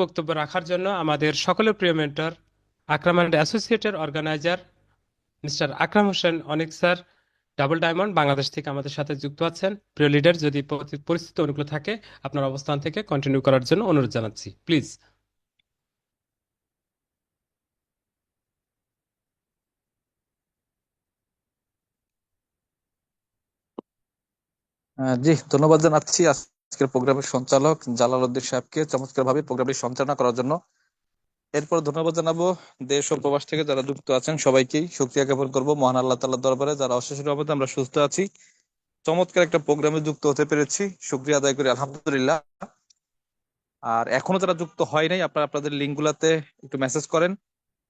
বক্তব্য রাখার জন্য আমাদের সকলের প্রিয় মেন্টর আকরাম অ্যান্ড অ্যাসোসিয়েটের organiser mister Akram Hossain Anik sir double diamond Bangladesh থেকে আমাদের সাথে যুক্ত আছেন। প্রিয় লিডার, যদি পরিস্থিতি অনুকূল থাকে আপনার অবস্থান থেকে কন্টিনিউ করার জন্য অনুরোধ জানাচ্ছি, প্লিজ। জি, ধন্যবাদ জানাচ্ছি আজকের প্রোগ্রামের সঞ্চালক জালাল উদ্দিন সাহেবকে চমৎকার ভাবে প্রোগ্রামটি সঞ্চালনা করার জন্য। এরপর ধন্যবাদ জানাবো দেশ ও প্রবাস থেকে যারা যুক্ত আছেন সবাইকেই শুকরিয়া জ্ঞাপন করবো মহান আল্লাহ তাআলার দরবারে, যারা অশেষ রহমতে আমরা সুস্থ আছি, চমৎকার একটা প্রোগ্রামে যুক্ত হতে পেরেছি, শুকরিয়া আদায় করি আলহামদুলিল্লাহ। আর এখনো যারা যুক্ত হয় নাই, আপনারা আপনাদের লিঙ্ক গুলাতে একটু মেসেজ করেন।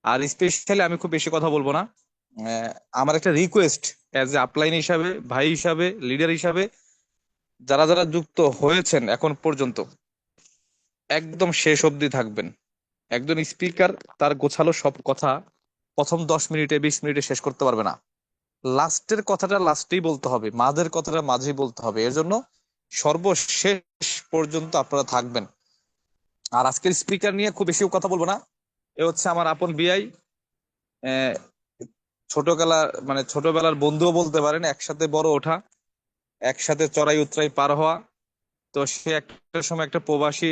আর স্পেশালি আমি খুব বেশি কথা বলবো না, আহ, আমার একটা রিকোয়েস্ট অ্যাজ এ আপলাইন হিসাবে, ভাই হিসাবে, লিডার হিসাবে, যারা যারা যুক্ত হয়েছেন এখন পর্যন্ত একদম শেষ অবধি থাকবেন। একজন স্পিকার তার গোছালো সব কথা প্রথম 10 মিনিটে 20 মিনিটে শেষ করতে পারবে না। লাস্টের কথাটা লাস্টেই বলতে হবে, মাঝের কথাটা মাঝেই বলতে হবে। এর জন্য সর্বশেষ পর্যন্ত আপনারা থাকবেন। আর আজকের স্পিকার নিয়ে খুব বেশি কথা বলবো না। এ হচ্ছে আমার আপন বিআই, ছোটবেলা, মানে ছোটবেলার বন্ধুও বলতে পারেন, একসাথে বড় ওঠা, একসাথে চড়াই উতরাই পার হওয়া। তো সে একটা সময় একটা প্রবাসী,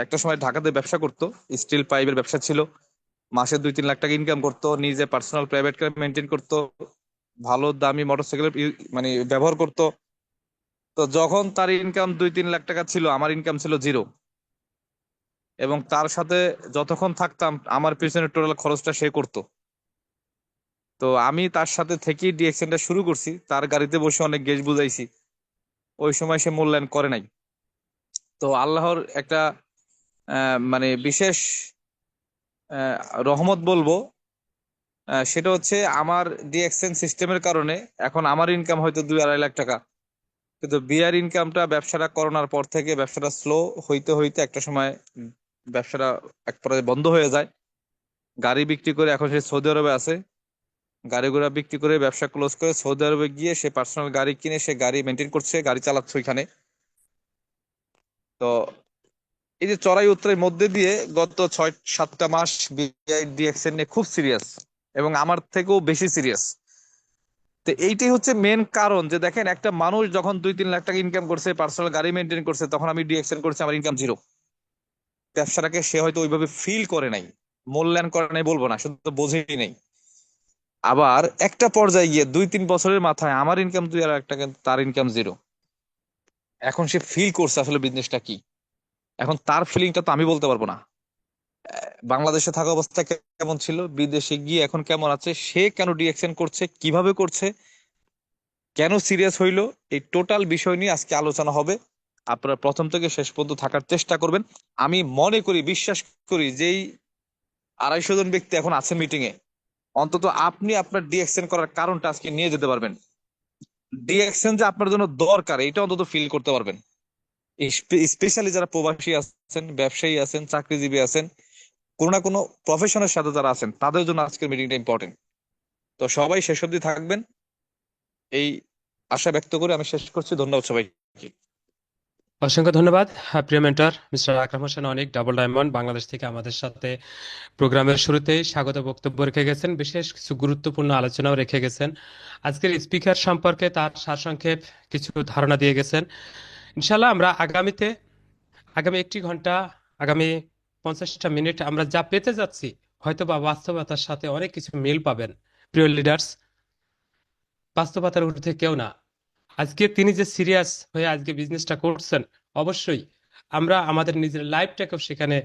একটা সময় ঢাকাতে ব্যবসা করতো, স্টিল পাইপের ব্যবসা ছিল। মাসে 2-3 লাখ টাকা ইনকাম করতো, নিজে পার্সোনাল প্রাইভেট কার মেনটেন করতো, ভালো দামি মোটরসাইকেল মানে ব্যবহার করতো। তো যখন তার ইনকাম 2-3 লাখ টাকা ছিল, আমার ইনকাম ছিল জিরো। এবং তার সাথে যতক্ষণ থাকতাম আমার পিছনে টোটাল খরচটা সে করতো। তো আমি তার সাথে থেকেই ডিএকশনটা শুরু করছি, তার গাড়িতে বসে অনেক গেজ বুঝাইছি। ওই সময় সে মূল্যায়ন করে নাই। তো আল্লাহর একটা মানে বিশেষ আহ, রহমত বলবো, সেটা হচ্ছে আমার ডিএক্সএন সিস্টেমের কারণে এখন আমার ইনকাম হয়তো 2-2.5 লাখ টাকা। কিন্তু বিয়ার ইনকামটা, ব্যবসাটা করোনার পর থেকে ব্যবসাটা স্লো হইতে হইতে একটা সময় ব্যবসাটা এক পর্যায়ে বন্ধ হয়ে যায়। গাড়ি বিক্রি করে এখন সে সৌদি আরবে আছে। গাড়ি ঘোড়া বিক্রি করে ব্যবসা ক্লোজ করে সৌদি আরবে গিয়ে সে পার্সোনাল গাড়ি কিনে সে গাড়ি মেনটেন করছে, গাড়ি চালাচ্ছে ওইখানে। তো এই যে চড়াই উতরাই মধ্যে দিয়ে গত 6-7টা মাস বিআই ডিএক্সএন নিয়ে খুব সিরিয়াস, এবং আমার থেকেও বেশি সিরিয়াস। তো এইটাই হচ্ছে মেন কারণ যে দেখেন, একটা মানুষ যখন 2-3 লাখ টাকা ইনকাম করছে, পার্সোনাল গাড়ি মেনটেন করছে, তখন আমি ডিএকশন করছি, আমার ইনকাম জিরো। ব্যবসাটাকে সে হয়তো ওইভাবে ফিল করে নাই, মূল্যায়ন করে নাই বলবো না, শুধু বোঝেই নাই। আবার একটা পর্যায়ে গিয়ে 2-3 বছরের মাথায় আমার ইনকাম 2.5 লাখ টাকা, কিন্তু তার ইনকাম জিরো। এখন সে ফিল করছে আসলে বিজনেসটা কি। এখন তার ফিলিংটা তো আমি বলতে পারবো না। বাংলাদেশে থাকা অবস্থা কেমন ছিল, বিদেশে গিয়ে এখন কেমন আছে, সে কেন ডিএকশন করছে, কিভাবে করছে, কেন সিরিয়াস হইলো, এই টোটাল বিষয় নিয়ে আজকে আলোচনা হবে। আপনারা প্রথম থেকে শেষ পর্যন্ত থাকার চেষ্টা করবেন। আমি মনে করি, বিশ্বাস করি, যেই 250 জন ব্যক্তি এখন আছে মিটিং এ, অন্তত আপনি আপনার ডিএকশন করার কারণটা আজকে নিয়ে যেতে পারবেন। ডিএকশন যে আপনার জন্য দরকার এটা অন্তত ফিল করতে পারবেন। স্পেশালি যারা প্রবাসী আছেন, ব্যবসায়ী আছেন, চাকরিজীবী আছেন, কোনো না কোনো প্রফেশনের সাথে যারা আছেন, তাদের জন্য আজকের মিটিংটা ইম্পর্টেন্ট। তো সবাই শেষ অবধি থাকবেন, এই আশা ব্যক্ত করে আমি শেষ করছি। ধন্যবাদ সবাইকে। অসংখ্য ধন্যবাদ। প্রিয় মেন্টর মিস্টার আকরাম হোসেন অনিক ডাবল ডায়মন্ড বাংলাদেশ থেকে আমাদের সাথে প্রোগ্রামের শুরুতেই স্বাগত বক্তব্য রেখে গেছেন, বিশেষ কিছু গুরুত্বপূর্ণ আলোচনাও রেখে গেছেন। আজকের স্পিকার সম্পর্কে তার সারসংক্ষেপ কিছু ধারণা দিয়ে গেছেন। ইনশাল্লাহ আমরা আগামী 1 ঘন্টা, আগামী 50টা মিনিট আমরা যা পেতে যাচ্ছি, হয়তো বা বাস্তবতার সাথে অনেক কিছু মিল পাবেন। প্রিয় লিডার্স, বাস্তবতার ঊর্ধ্বে কেউ না। আজকে তিনি যে সিরিয়াস হয়ে আজকে বিজনেসটা করছেন, অবশ্যই আমরা আমাদের নিজের লাইফটাকেও সেখানে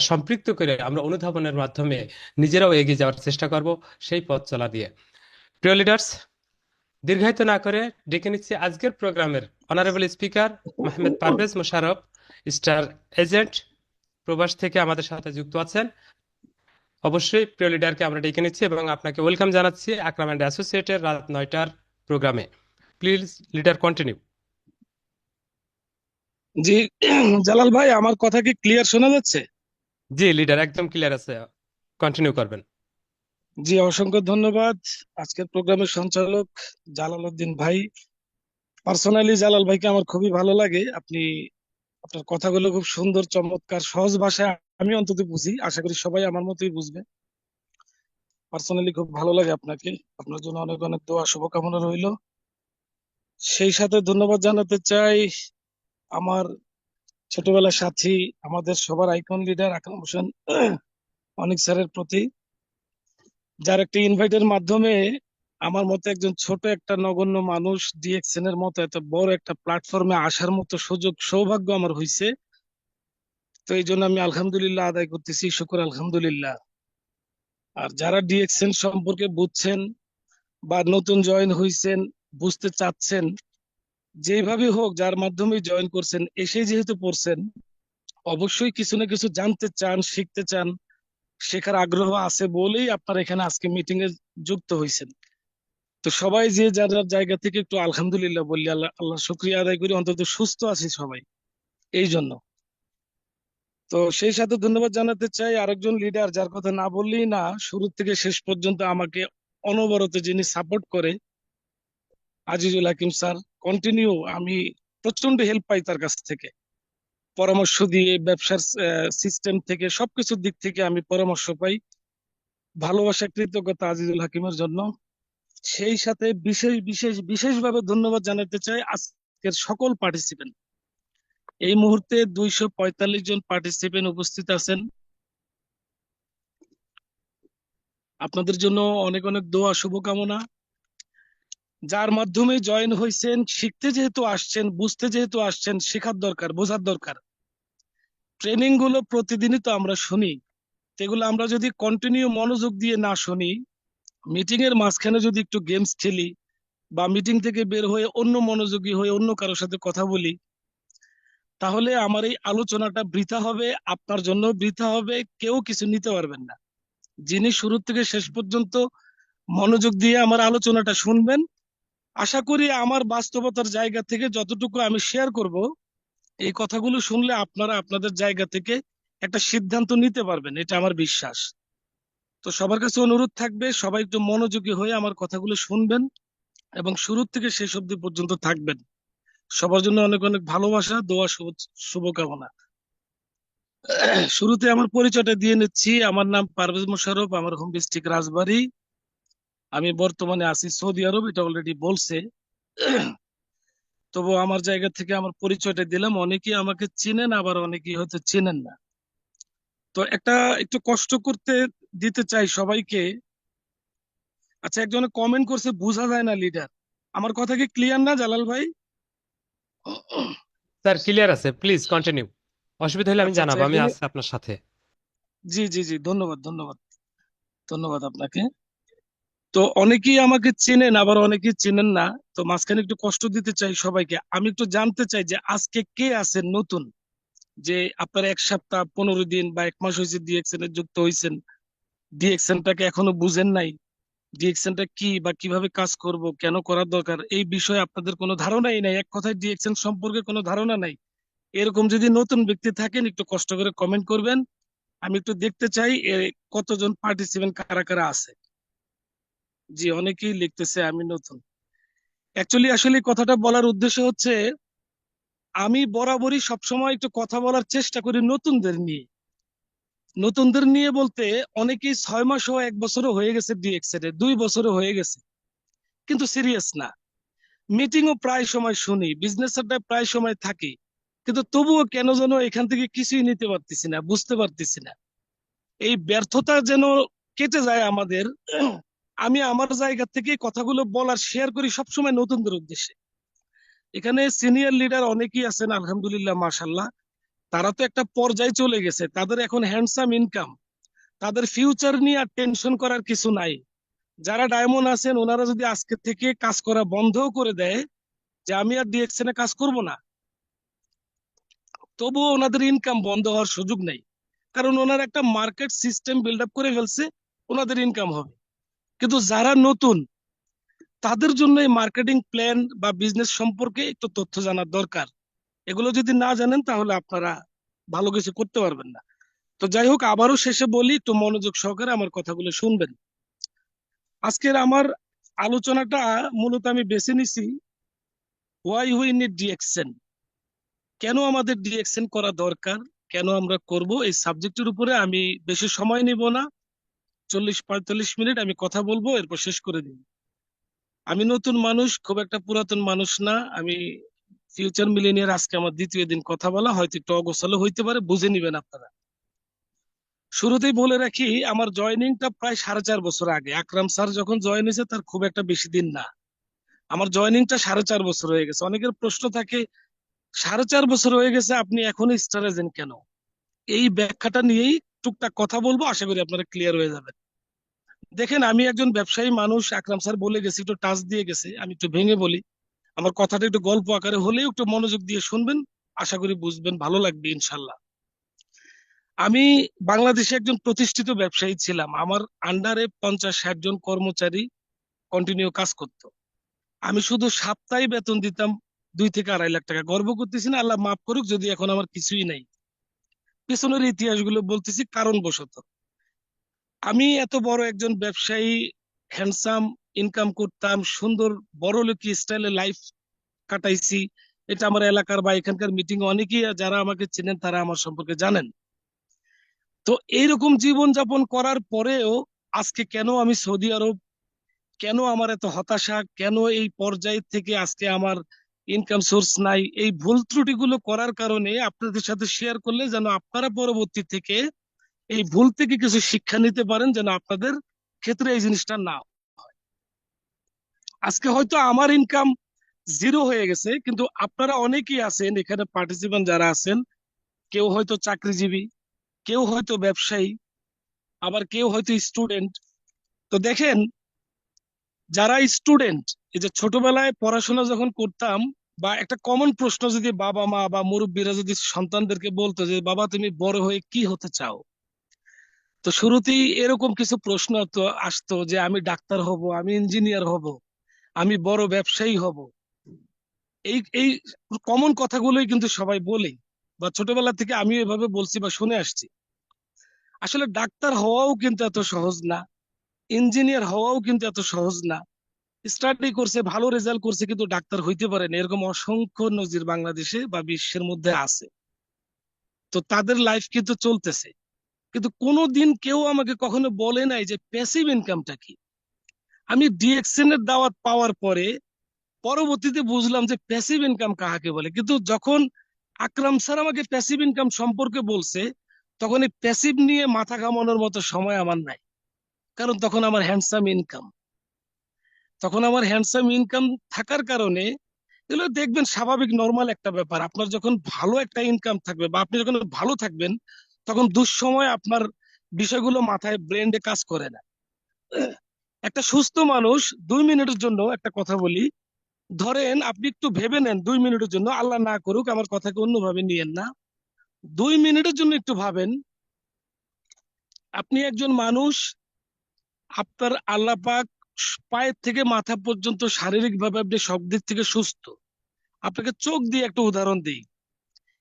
সম্পৃক্ত করে আমরা অনুধাবনের মাধ্যমে নিজেরাও এগিয়ে যাওয়ার চেষ্টা করব সেই পথ চলা দিয়ে। প্রিয় লিডার্স, দীর্ঘায়িত না করে ডেকে নিচ্ছি আজকের প্রোগ্রামের honourable speaker Mahmed Parvez Mosharraf, star agent, প্রবাস থেকে আমাদের সাথে যুক্ত আছেন। অবশ্যই প্রিয় লিডারকে আমরা ডেকে নিচ্ছি এবং আপনাকে ওয়েলকাম জানাচ্ছি আকরাম অ্যান্ড অ্যাসোসিয়েটের রাত 9টার প্রোগ্রামে। Please leader continue. জি। জালাল ভাই, আমার কথা কি ক্লিয়ার শোনা যাচ্ছে? জি লিডার, একদম ক্লিয়ার আছে, কন্টিনিউ করবেন। জি, অসংখ্য ধন্যবাদ। আজকের প্রোগ্রামের সঞ্চালক জালাল উদ্দিন ভাই, পার্সোনালি জালাল ভাইকে আমার খুবই ভালো লাগে। আপনার কথাগুলো খুব সুন্দর, চমৎকার, সহজ ভাষায় আমি অন্তত বুঝি, আশা করি সবাই আমার মতোই বুঝবে। পার্সোনালি খুব ভালো লাগে আপনাকে। আপনার জন্য অনেক অনেক দোয়া শুভকামনা রইল। সেই সাথে ধন্যবাদ জানাতে চাই আমার ছোটবেলার সাথী, আমাদের সবার আইকন লিডার আকরাম হোসেন অনিক স্যারের প্রতি, যার একটা ইনভাইটের মাধ্যমে আমার মতো একজন ছোট একটা নগণ্য মানুষ ডিএক্সএন এর মতো এত বড় একটা প্ল্যাটফর্মে আসার মতো সুযোগ সৌভাগ্য আমার হয়েছে। তো এই জন্য আমি আলহামদুলিল্লাহ আদায় করতেছি, শুকর আলহামদুলিল্লাহ। আর যারা ডিএক্সএন সম্পর্কে বুঝছেন বা নতুন জয়েন হয়েছেন, বুঝতে চাচ্ছেন, যেভাবে হোক যার মাধ্যমে জয়েন করছেন, এসে যেহেতু পড়ছেন, অবশ্যই কিছু না কিছু জানতে চান, শিখতে চান, শেখার আগ্রহ আছে বলেই আপনারা এখানে আজকে মিটিং এ যুক্ত হয়েছেন। তো সবাই যে যার যার জায়গা থেকে একটু আলহামদুলিল্লাহ বললি, আল্লাহ আল্লাহ শুক্রিয়া আদায় করি, অন্তত সুস্থ আছি সবাই এই জন্য। তো সেই সাথে ধন্যবাদ জানাতে চাই আরেকজন লিডার, যার কথা না বললেই না, শুরু থেকে শেষ পর্যন্ত আমাকে অনবরত যিনি সাপোর্ট করে, আজিজুল হাকিম স্যার। কন্টিনিউ আমি প্রচন্ড হেল্প পাই তার কাছ থেকে, পরামর্শ দিয়ে, ব্যবসার সিস্টেম থেকে, সবকিছুর দিক থেকে আমি পরামর্শ পাই। ভালোবাসা, কৃতজ্ঞতা আজিজুল হাকিমের জন্য। সেই সাথে বিশেষভাবে ধন্যবাদ জানাতে চাই আজকের সকল পার্টিসিপেন্ট। এই মুহূর্তে 245 জন পার্টিসিপেন্ট উপস্থিত আছেন। আপনাদের জন্য অনেক অনেক দোয়া শুভকামনা। যার মাধ্যমে জয়েন হয়েছেন, শিখতে যেহেতু আসছেন, বুঝতে যেহেতু আসছেন, শেখার দরকার, বোঝার দরকার। ট্রেনিং গুলো প্রতিদিনই তো আমরা শুনি, সেগুলো আমরা যদি কন্টিনিউ মনোযোগ দিয়ে না শুনি, মিটিং এর মাঝখানে যদি একটু গেমস খেলি বা মিটিং থেকে বের হয়ে অন্য মনোযোগী হয়ে অন্য কারোর সাথে কথা বলি, তাহলে আমার এই আলোচনাটা বৃথা হবে, আপনার জন্য বৃথা হবে, কেউ কিছু নিতে পারবেন না। যিনি শুরু থেকে শেষ পর্যন্ত মনোযোগ দিয়ে আমার আলোচনাটা শুনবেন, আশা করি আমার বাস্তবতার জায়গা থেকে যতটুকু আমি শেয়ার করব, এই কথাগুলো শুনলে আপনারা আপনাদের জায়গা থেকে একটা সিদ্ধান্ত নিতে পারবেন, এটা আমার বিশ্বাস। তো সবার কাছে অনুরোধ থাকবে, সবাই একটু মনোযোগী হয়ে আমার কথাগুলো শুনবেন এবং শুরু থেকে শেষ অবধি পর্যন্ত থাকবেন। সবার জন্য অনেক অনেক ভালোবাসা, দোয়া, শুভকামনা। শুরুতে আমার পরিচয়টা দিয়ে নিচ্ছি। আমার নাম পারভেজ মোশাররফ, আমার হোম ডিস্ট্রিক্ট রাজবাড়ী। আমি বর্তমানে আছি সৌদি আরব, এটা অলরেডি বলছে। তবু আমার জায়গা থেকে আমার পরিচয়টা দিলাম। অনেকেই আমাকে চিনেন, আবার অনেকেই হয়তো চেনেন না। তো একটু কষ্ট করতে দিতে চাই সবাইকে। আচ্ছা, একজনে কমেন্ট করছে বোঝা যায় না লিডার। আমার কথা কি ক্লিয়ার না জালাল ভাই? স্যার ক্লিয়ার আছে, প্লিজ কন্টিনিউ। অসুবিধা হলে আমি আচ্ছা আচ্ছা, জানাবো, আমি একজনে, আছি আপনার সাথে। জি জি জি, ধন্যবাদ ধন্যবাদ ধন্যবাদ আপনাকে। তো অনেকেই আমাকে চেনেন, আবার অনেকেই চেনেন না। তো মাঝখানে একটু কষ্ট দিতে চাই সবাইকে। আমি একটু জানতে চাই যে আজকে কে আছেন নতুন, যে আপনার 1 সপ্তাহ 15 দিন বা 1 মাস হয়েছে ডিএক্সএন এ যুক্ত হয়েছেন, ডিএক্সএনটাকে এখনো বুঝেন নাই, ডিএক্সএনটা কি বা কিভাবে কাজ করব, কেন করার দরকার, এই বিষয়ে আপনাদের কোনো ধারণাই নাই, এক কথায় ডিএক্সএন সম্পর্কে কোনো ধারণা নাই। এরকম যদি নতুন ব্যক্তি থাকেন, একটু কষ্ট করে কমেন্ট করবেন। আমি একটু দেখতে চাই কতজন পার্টিসিপেন্ট কারা কারা আছে। জি, অনেকেই লিখতেছে আমি নতুন। অ্যাকচুয়ালি আসলে এই কথাটা বলার উদ্দেশ্য হচ্ছে, আমি বরাবরই সবসময় একটু কথা বলার চেষ্টা করি নতুনদের নিয়ে। নতুনদের নিয়ে বলতে, অনেকেই 6 মাসও 1 বছরও হয়ে গেছে ডিএক্সএন এ, 2 বছরও হয়ে গেছে, কিন্তু সিরিয়াস না। মিটিংও প্রায় সময় শুনি, বিজনেস আড্ডায় প্রায় সময় থাকি, কিন্তু তবুও কেন যেন এখান থেকে কিছুই নিতে পারতেছি না, বুঝতে পারতেছি না। এই ব্যর্থতা যেন কেটে যায় আমাদের। আমি আমার জায়গা থেকে কথাগুলো বলার, শেয়ার করি সবসময় নতুনদের উদ্দেশ্যে। এখানে সিনিয়র লিডার অনেকেই আছেন আলহামদুলিল্লাহ, মাশাল্লাহ। তারা তো একটা পর্যায়ে চলে গেছে, তাদের এখন হ্যান্ডসাম ইনকাম, তাদের ফিউচার নিয়ে আর টেনশন করার কিছু নাই। যারা ডায়মন্ড আছেন, ওনারা যদি আজকে থেকে কাজ করা বন্ধও করে দেয়, যে আমি আর ডিএক্সএন এ কাজ করব না, তবুও ওনাদের ইনকাম বন্ধ হওয়ার সুযোগ নেই। কারণ ওনারা একটা মার্কেট সিস্টেম বিল্ড আপ করে ফেলছে, ওনাদের ইনকাম হবে। কিন্তু যারা নতুন, তাদের জন্য এই মার্কেটিং প্ল্যান বা বিজনেস সম্পর্কে একটু তথ্য জানার দরকার। এগুলো যদি না জানেন, তাহলে আপনারা ভালো কিছু করতে পারবেন না। তো যাই হোক, আবারও শেষে বলি, একটু মনোযোগ সহকারে আমার কথাগুলো শুনবেন। আজকের আমার আলোচনাটা মূলত আমি বেছে নিছি হোয়াই উই নিড ডিএক্সএন, কেন আমাদের ডিএক্সএন করা দরকার, কেন আমরা করব এই সাবজেক্টের উপরে আমি বেশি সময় নিব না, 40-45 মিনিট আমি কথা বলবো, এরপর শেষ করে দিব। আমি নতুন মানুষ, খুব একটা পুরাতন মানুষ না আমি। ফিউচার মিলেনিয়ার, আজকে আমার দ্বিতীয় দিন কথা বলা, হয়তো একটু অগোছালো হইতে পারে, বুঝে নিবেন আপনারা। শুরুতেই বলে রাখি, আমার জয়নিংটা প্রায় 4.5 বছর আগে। আকরাম স্যার যখন জয়েন হয়েছে তার খুব একটা বেশি দিন না। আমার জয়নিংটা 4.5 বছর হয়ে গেছে। অনেকের প্রশ্ন থাকে, 4.5 বছর হয়ে গেছে, আপনি এখনো স্টার এজেন্ট কেন? এই ব্যাখ্যাটা নিয়েই টুকটাক কথা বলবো, আশা করি আপনারা ক্লিয়ার হয়ে যাবেন। দেখেন, আমি একজন ব্যবসায়ী মানুষ। আকরাম স্যার বলে গেছে, একটু টাচ দিয়ে গেছে, আমি একটু ভেঙে বলি। আমার কথাটা একটু গল্প আকারে হলেও একটু মনোযোগ দিয়ে শুনবেন, আশা করি বুঝবেন, ভালো লাগবে ইনশাল্লাহ। আমি বাংলাদেশে একজন প্রতিষ্ঠিত ব্যবসায়ী ছিলাম। আমার আন্ডারে 50-60 জন কর্মচারী কন্টিনিউ কাজ করতো। আমি শুধু সপ্তাহে বেতন দিতাম 2 থেকে 2.5 লাখ টাকা। গর্ব করতেছি না, আল্লাহ মাফ করুক যদি এখন আমার কিছুই নাই। পেছনের ইতিহাসগুলো বলতেছি কারণবশত। আমি এত বড় একজন ব্যবসায়ী, হ্যান্ডসাম, ইনকাম করতাম, সুন্দর বড়লোকি স্টাইলে লাইফ কাটাইছি। এটা আমার এলাকার বা এখানকার মিটিং অনেকেই যারা আমাকে চেনেন তারা আমার সম্পর্কে জানেন। তো এইরকম জীবন যাপন করার পরেও আজকে কেন আমি সৌদি আরব, কেন আমার এত হতাশা, কেন এই পর্যায় থেকে আজকে আমার ইনকাম সোর্স নাই, এই ভুল ত্রুটিগুলো করার কারণে আপনাদের সাথে শেয়ার করলে যেন আপনারা পরবর্তী থেকে এই ভুল থেকে কিছু শিক্ষা নিতে পারেন, যেন আপনাদের ক্ষেত্রে এই জিনিসটা না হয়। আজকে হয়তো আমার ইনকাম জিরো হয়ে গেছে, কিন্তু আপনারা অনেকেই আছেন এখানে পার্টিসিপেন্ট যারা আছেন, কেউ হয়তো চাকরিজীবী, কেউ হয়তো ব্যবসায়ী, আবার কেউ হয়তো স্টুডেন্ট। তো দেখেন, যারা স্টুডেন্ট, এই যে ছোটবেলায় পড়াশোনা যখন করতাম, বা একটা কমন প্রশ্ন যদি বাবা মা বা মুরব্বীরা যদি সন্তানদেরকে বলতো যে বাবা তুমি বড় হয়ে কি হতে চাও, তো শুরুতেই এরকম কিছু প্রশ্ন তো আসতো যে আমি ডাক্তার হব, আমি ইঞ্জিনিয়ার হব, আমি বড় ব্যবসায়ী হব। এই এই কমন কথাগুলোই কিন্তু সবাই বলে, বা ছোটবেলা থেকে আমি এভাবে বলছি বা শুনে আসছি। আসলে ডাক্তার হওয়াও কিন্তু এত সহজ না, ইঞ্জিনিয়ার হওয়াও কিন্তু এত সহজ না। স্টাডি করছে, ভালো রেজাল্ট করছে, কিন্তু ডাক্তার হইতে পারে না, এরকম অসংখ্য নজির বাংলাদেশে বা বিশ্বের মধ্যে আছে। তো তাদের লাইফ কিন্তু চলতেছে, কিন্তু কোনোদিন কেউ আমাকে কখনো বলে নাই যে প্যাসিভ ইনকামটা কি। আমি ডিএক্সএন এর দাওয়াত পাওয়ার পরে পরবর্তীতে বুঝলাম যে প্যাসিভ ইনকাম কাহাকে বলে। কিন্তু যখন আকরাম স্যার আমাকে প্যাসিভ ইনকাম সম্পর্কে বলছে, তখন এই প্যাসিভ নিয়ে মাথা ঘামানোর মতো সময় আমার নাই। কারণ তখন আমার হ্যান্ডসাম ইনকাম থাকার কারণে এগুলো দেখবেন স্বাভাবিক নর্মাল একটা ব্যাপার। আপনার যখন ভালো একটা ইনকাম থাকবে বা আপনি যখন ভালো থাকবেন, তখন দুঃসময় আপনার বিষয়গুলো মাথায় ব্রেন্ডে কাজ করে না। একটা সুস্থ মানুষ 2 মিনিটের জন্য একটা কথা বলি, ধরেন আপনি একটু ভেবে নেন 2 মিনিটের জন্য, আল্লাহ না করুক, আমার কথাকে অন্যভাবে নিয়েন না, 2 মিনিটের জন্য একটু ভাবেন, আপনি একজন মানুষ, আপনার আল্লাহ পাক পায়ের থেকে মাথা পর্যন্ত শারীরিক ভাবে আপনি সব দিক থেকে সুস্থ। আপনাকে চোখ দিয়ে একটা উদাহরণ দিই,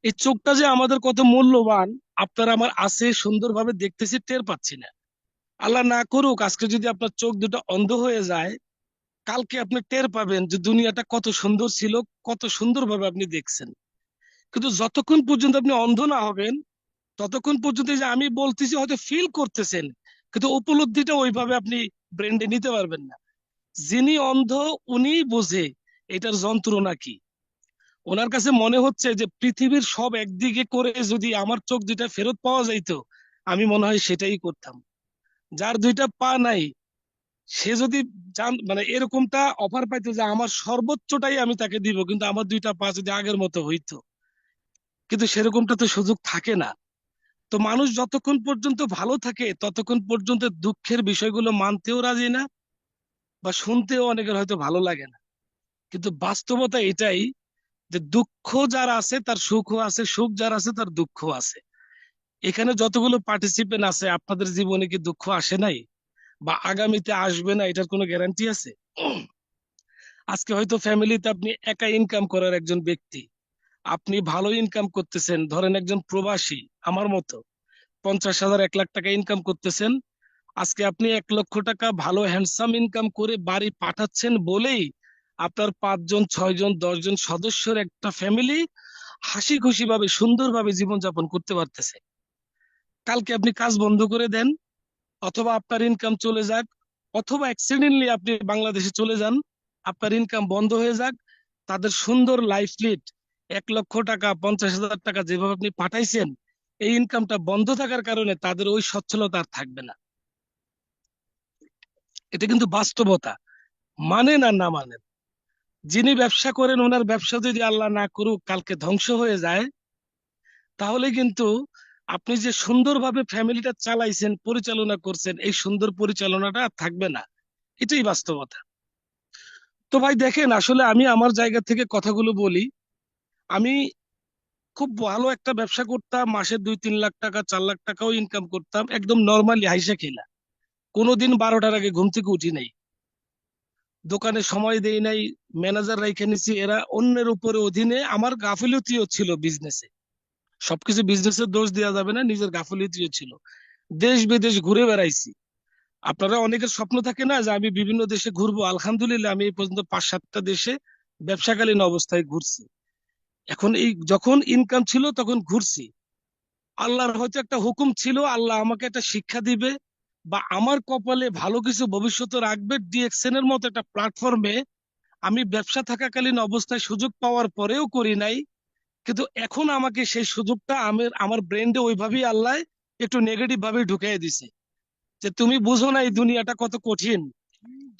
এই চোখটা যে আমাদের কত মূল্যবান, আপনারা আমার আছে সুন্দরভাবে দেখতেছি, টের পাচ্ছি না। আল্লাহ না করুক আজকে যদি আপনার চোখ দুটো অন্ধ হয়ে যায়, কালকে আপনি টের পাবেন যে দুনিয়াটা কত সুন্দর ছিল, কত সুন্দরভাবে আপনি দেখছেন। কিন্তু যতক্ষণ পর্যন্ত আপনি অন্ধ না হবেন, ততক্ষণ পর্যন্ত এই যে আমি বলতেছি হয়তো ফিল করতেছেন, কিন্তু উপলব্ধিটা ওইভাবে আপনি ব্রেন্ডে নিতে পারবেন না। যিনি অন্ধ উনিই বোঝে এটার যন্ত্রণা কি। ওনার কাছে মনে হচ্ছে যে পৃথিবীর সব একদিকে করে যদি আমার চোখ দুইটা ফেরত পাওয়া যাইতো, আমি মনে হয় সেটাই করতাম। যার 2টা পা নাই, সে যদি মানে এরকমটা অফার পাইতো যে আমার সর্বোচ্চটাই আমি তাকে দিব, কিন্তু আমার 2টা পা যদি আগের মতো হইতো, কিন্তু সেরকমটা তো সুযোগ থাকে না। তো মানুষ যতক্ষণ পর্যন্ত ভালো থাকে ততক্ষণ পর্যন্ত দুঃখের বিষয়গুলো মানতেও রাজি না, বা শুনতেও অনেকের হয়তো ভালো লাগে না। কিন্তু বাস্তবতা এটাই যে দুঃখ যার আছে তার সুখও আছে, সুখ যার আছে তার দুঃখ আছে। এখানে যতগুলো পার্টিসিপেন্ট আছে, আপনাদের জীবনে কি দুঃখ আসে নাই বা আগামীতে আসবে না, এটার কোনো গ্যারান্টি আছে? আজকে হয়তো ফ্যামিলিতে আপনি একা ইনকাম করার একজন ব্যক্তি, আপনি ভালো ইনকাম করতেছেন, ধরেন একজন প্রবাসী আমার মতো 50,000 1 লাখ টাকা ইনকাম করতেছেন। আজকে আপনি 1 লক্ষ টাকা ভালো হ্যান্ডসাম ইনকাম করে বাড়ি পাঠাচ্ছেন বলেই আপনার 5 জন 6 জন 10 জন সদস্যের একটা ফ্যামিলি হাসি খুশি ভাবে সুন্দরভাবে জীবনযাপন করতে পারতেছে। কালকে আপনি কাজ বন্ধ করে দেন, অথবা আপনার ইনকাম চলে যাক, অথবা অ্যাক্সিডেন্টলি আপনি বাংলাদেশে চলে যান, আপনার ইনকাম বন্ধ হয়ে যাক, তাদের সুন্দর লাইফ লিড 1 লক্ষ টাকা 50,000 টাকা যেভাবে আপনি পাঠাইছেন, এই ইনকামটা বন্ধ থাকার কারণে তাদের ওই সচ্ছলতা আর থাকবে না। এটা কিন্তু বাস্তবতা, মানেন আর না মানেন। যিনি ব্যবসা করেন ওনার ব্যবসা যদি আল্লাহ না করুক কালকে ধ্বংস হয়ে যায়, তাহলে কিন্তু আপনি যে সুন্দরভাবে ফ্যামিলিটা চালাইছেন, পরিচালনা করছেন, এই সুন্দর পরিচালনাটা আর থাকবে না। এটাই বাস্তবতা। তো ভাই দেখেন, আসলে আমি আমার জায়গা থেকে কথাগুলো বলি। আমি খুব ভালো একটা ব্যবসা করতাম, মাসে 2-3 লাখ টাকা 4 লাখ টাকাও ইনকাম করতাম, একদম নর্মালি হাইসা খেলা। কোনোদিন 12টার আগে ঘুম থেকে উঠি নাই, দোকানে সময় দেই নাই, ম্যানেজার রাইখে নিছি, এরা অন্যের উপরে অধীনে। আমার গাফিলতিও ছিল বিজনেসে, সবকিছু বিজনেসের দোষ দেওয়া যাবে না, নিজের গাফিলতিও ছিল। দেশ বিদেশ ঘুরে বেড়াইছি। আপনারা অনেকের স্বপ্ন থাকে না যে আমি বিভিন্ন দেশে ঘুরবো, আলহামদুলিল্লাহ আমি এই পর্যন্ত 5-7টা দেশে ব্যবসাকালীন অবস্থায় ঘুরছি। এখন এই যখন ইনকাম ছিল তখন ঘুরছি, আল্লাহর হয়তো একটা হুকুম ছিল, আল্লাহ আমাকে একটা শিক্ষা দিবে বা আমার কপালে ভালো কিছু ভবিষ্যতে রাখবে, ডিএক্সএন এর মতো একটা প্ল্যাটফর্মে আমি ব্যবসা থাকাকালীন অবস্থায় সুযোগ পাওয়ার পরেও করি নাই। কিন্তু এখন আমাকে সেই সুযোগটা আমার ব্রেন্ডে ওইভাবেই আল্লাহ একটু নেগেটিভ ভাবে ঢুকিয়ে দিছে, যে তুমি বুঝো না এই দুনিয়াটা কত কঠিন,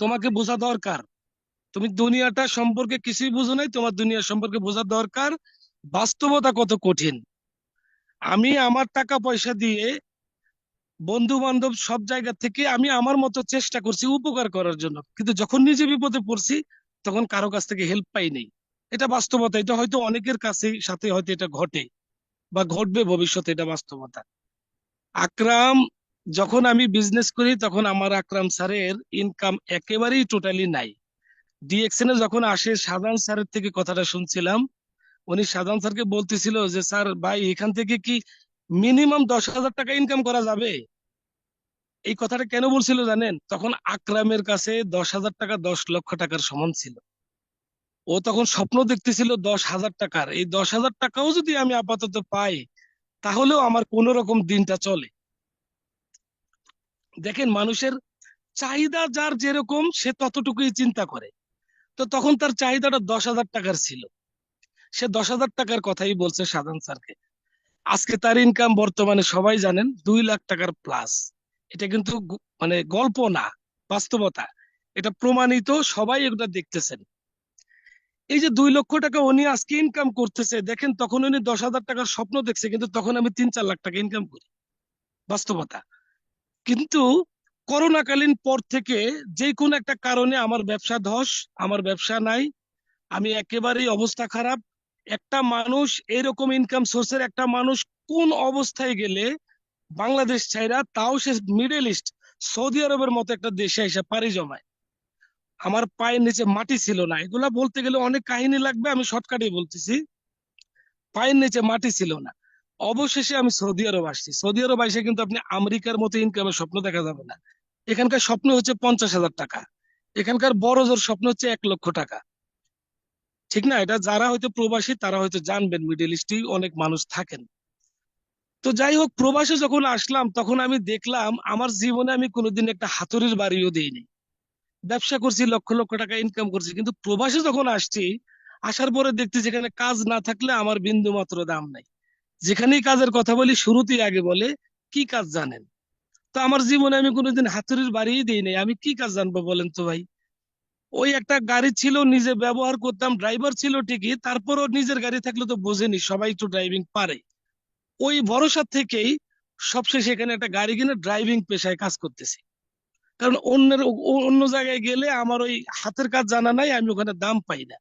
তোমাকে বোঝা দরকার। তুমি দুনিয়াটা সম্পর্কে কিছুই বুঝো নাই, তোমার দুনিয়া সম্পর্কে বোঝা দরকার, বাস্তবতা কত কঠিন। আমি আমার টাকা পয়সা দিয়ে, বন্ধু বান্ধব সব জায়গা থেকে আমি আমার মতো চেষ্টা করছি উপকার করার জন্য, কিন্তু যখন নিজে বিপদে পড়ছি তখন কারো কাছ থেকে হেল্প পাই নাই। এটা বাস্তবতা, এটা হয়তো অনেকের কাছে সাথে হয়তো এটা ঘটে বা ঘটবে ভবিষ্যতে, এটা বাস্তবতা। আকরাম, যখন আমি বিজনেস করি তখন আমার আকরাম স্যারের ইনকাম একেবারেই টোটালি নাই। ডিএক্সএন এ যখন আসে শাহজাহান স্যারের থেকে কথাটা শুনছিলাম, উনি শাহজাহান স্যারকে বলতেছিল যে স্যার ভাই এখান থেকে কি মিনিমাম 10,000 টাকা ইনকাম করা যাবে। এই কথাটা কেন বলছিল জানেন? তখন আকরামের কাছে 10,000 টাকা 10 লক্ষ টাকার সমান ছিল। ও তখন স্বপ্ন দেখতেছিল 10,000 টাকার, এই 10,000 টাকাও যদি আমি আপাতত পাই তাহলেও আমার কোন রকম দিনটা চলে। দেখেন, মানুষের চাহিদা যার যেরকম সে ততটুকুই চিন্তা করে। তো তখন তার চাহিদাটা 10,000 টাকার ছিল, সে 10,000 টাকার কথাই বলছে সাধারণ স্যারকে। আজকে তার ইনকাম বর্তমানে সবাই জানেন 2 লাখ টাকার প্লাস। এটা কিন্তু মানে গল্প না, বাস্তবতা। এটা প্রমাণিত, সবাই এটা দেখতেছেন। এই যে 2 লক্ষ টাকা উনি আজকে ইনকাম করতেছে, দেখেন তখন উনি 10,000 টাকার স্বপ্ন দেখছে, কিন্তু তখন আমি 3-4 লাখ টাকা ইনকাম করি, বাস্তবতা। কিন্তু করোনাকালীন পর থেকে যে কোনো একটা কারণে আমার ব্যবসা ধস, আমার ব্যবসা নাই, আমি একেবারেই অবস্থা খারাপ। একটা মানুষ, এরকম ইনকাম সোর্সের একটা মানুষ কোন অবস্থায় গেলে বাংলাদেশ ছাইরা, তাও সে মিডল ইস্ট সৌদি আরবের মতো একটা দেশে এসে পাড়ি জমায়। আমার পায়ের নিচে মাটি ছিল না, এগুলা বলতে গেলে অনেক কাহিনী লাগবে, আমি শর্টকাটে বলতেছি। পায়ের নিচে মাটি ছিল না, অবশেষে আমি সৌদি আরব আসছি। সৌদি আরব এসে কিন্তু আপনি আমেরিকার মতো ইনকামের স্বপ্ন দেখা যাবে না। এখানকার স্বপ্ন হচ্ছে 50,000 টাকা, এখানকার বড় জোর স্বপ্ন হচ্ছে 1 লক্ষ টাকা। ঠিক না? এটা যারা হয়তো প্রবাসী তারা হয়তো জানবেন, মিডল ইস্টেই অনেক মানুষ থাকেন। তো যাই হোক, প্রবাসে যখন আসলাম তখন আমি দেখলাম আমার জীবনে আমি কোনোদিন একটা হাতুড়ির বাড়িও দিইনি। ব্যবসা করছি, লক্ষ লক্ষ টাকা ইনকাম করছি, কিন্তু প্রবাসে যখন আসছি, আসার পরে দেখতে যেখানে কাজ না থাকলে আমার বিন্দু মাত্র দাম নাই। যেখানেই কাজের কথা বলি শুরুতেই আগে বলে কি কাজ জানেন। তো আমার জীবনে আমি কোনোদিন হাতুড়ির বাড়িই দিই নাই, আমি কি কাজ জানবো বলেন তো ভাই। ওই একটা গাড়ি ছিল, নিজে ব্যবহার করতাম, ড্রাইভার ছিল ঠিকই, তারপরও নিজের গাড়ি থাকলে তো বোঝেনি সবাই তো ড্রাইভিং পারে। ওই ভরসা থেকেই সবশেষে এখানে একটা গাড়ি কিনে ড্রাইভিং পেশায় কাজ করতেছি। কারণ অন্য জায়গায় গেলে আমার ওই হাতের কাজ জানা নাই, আমি ওখানে দাম পাই না।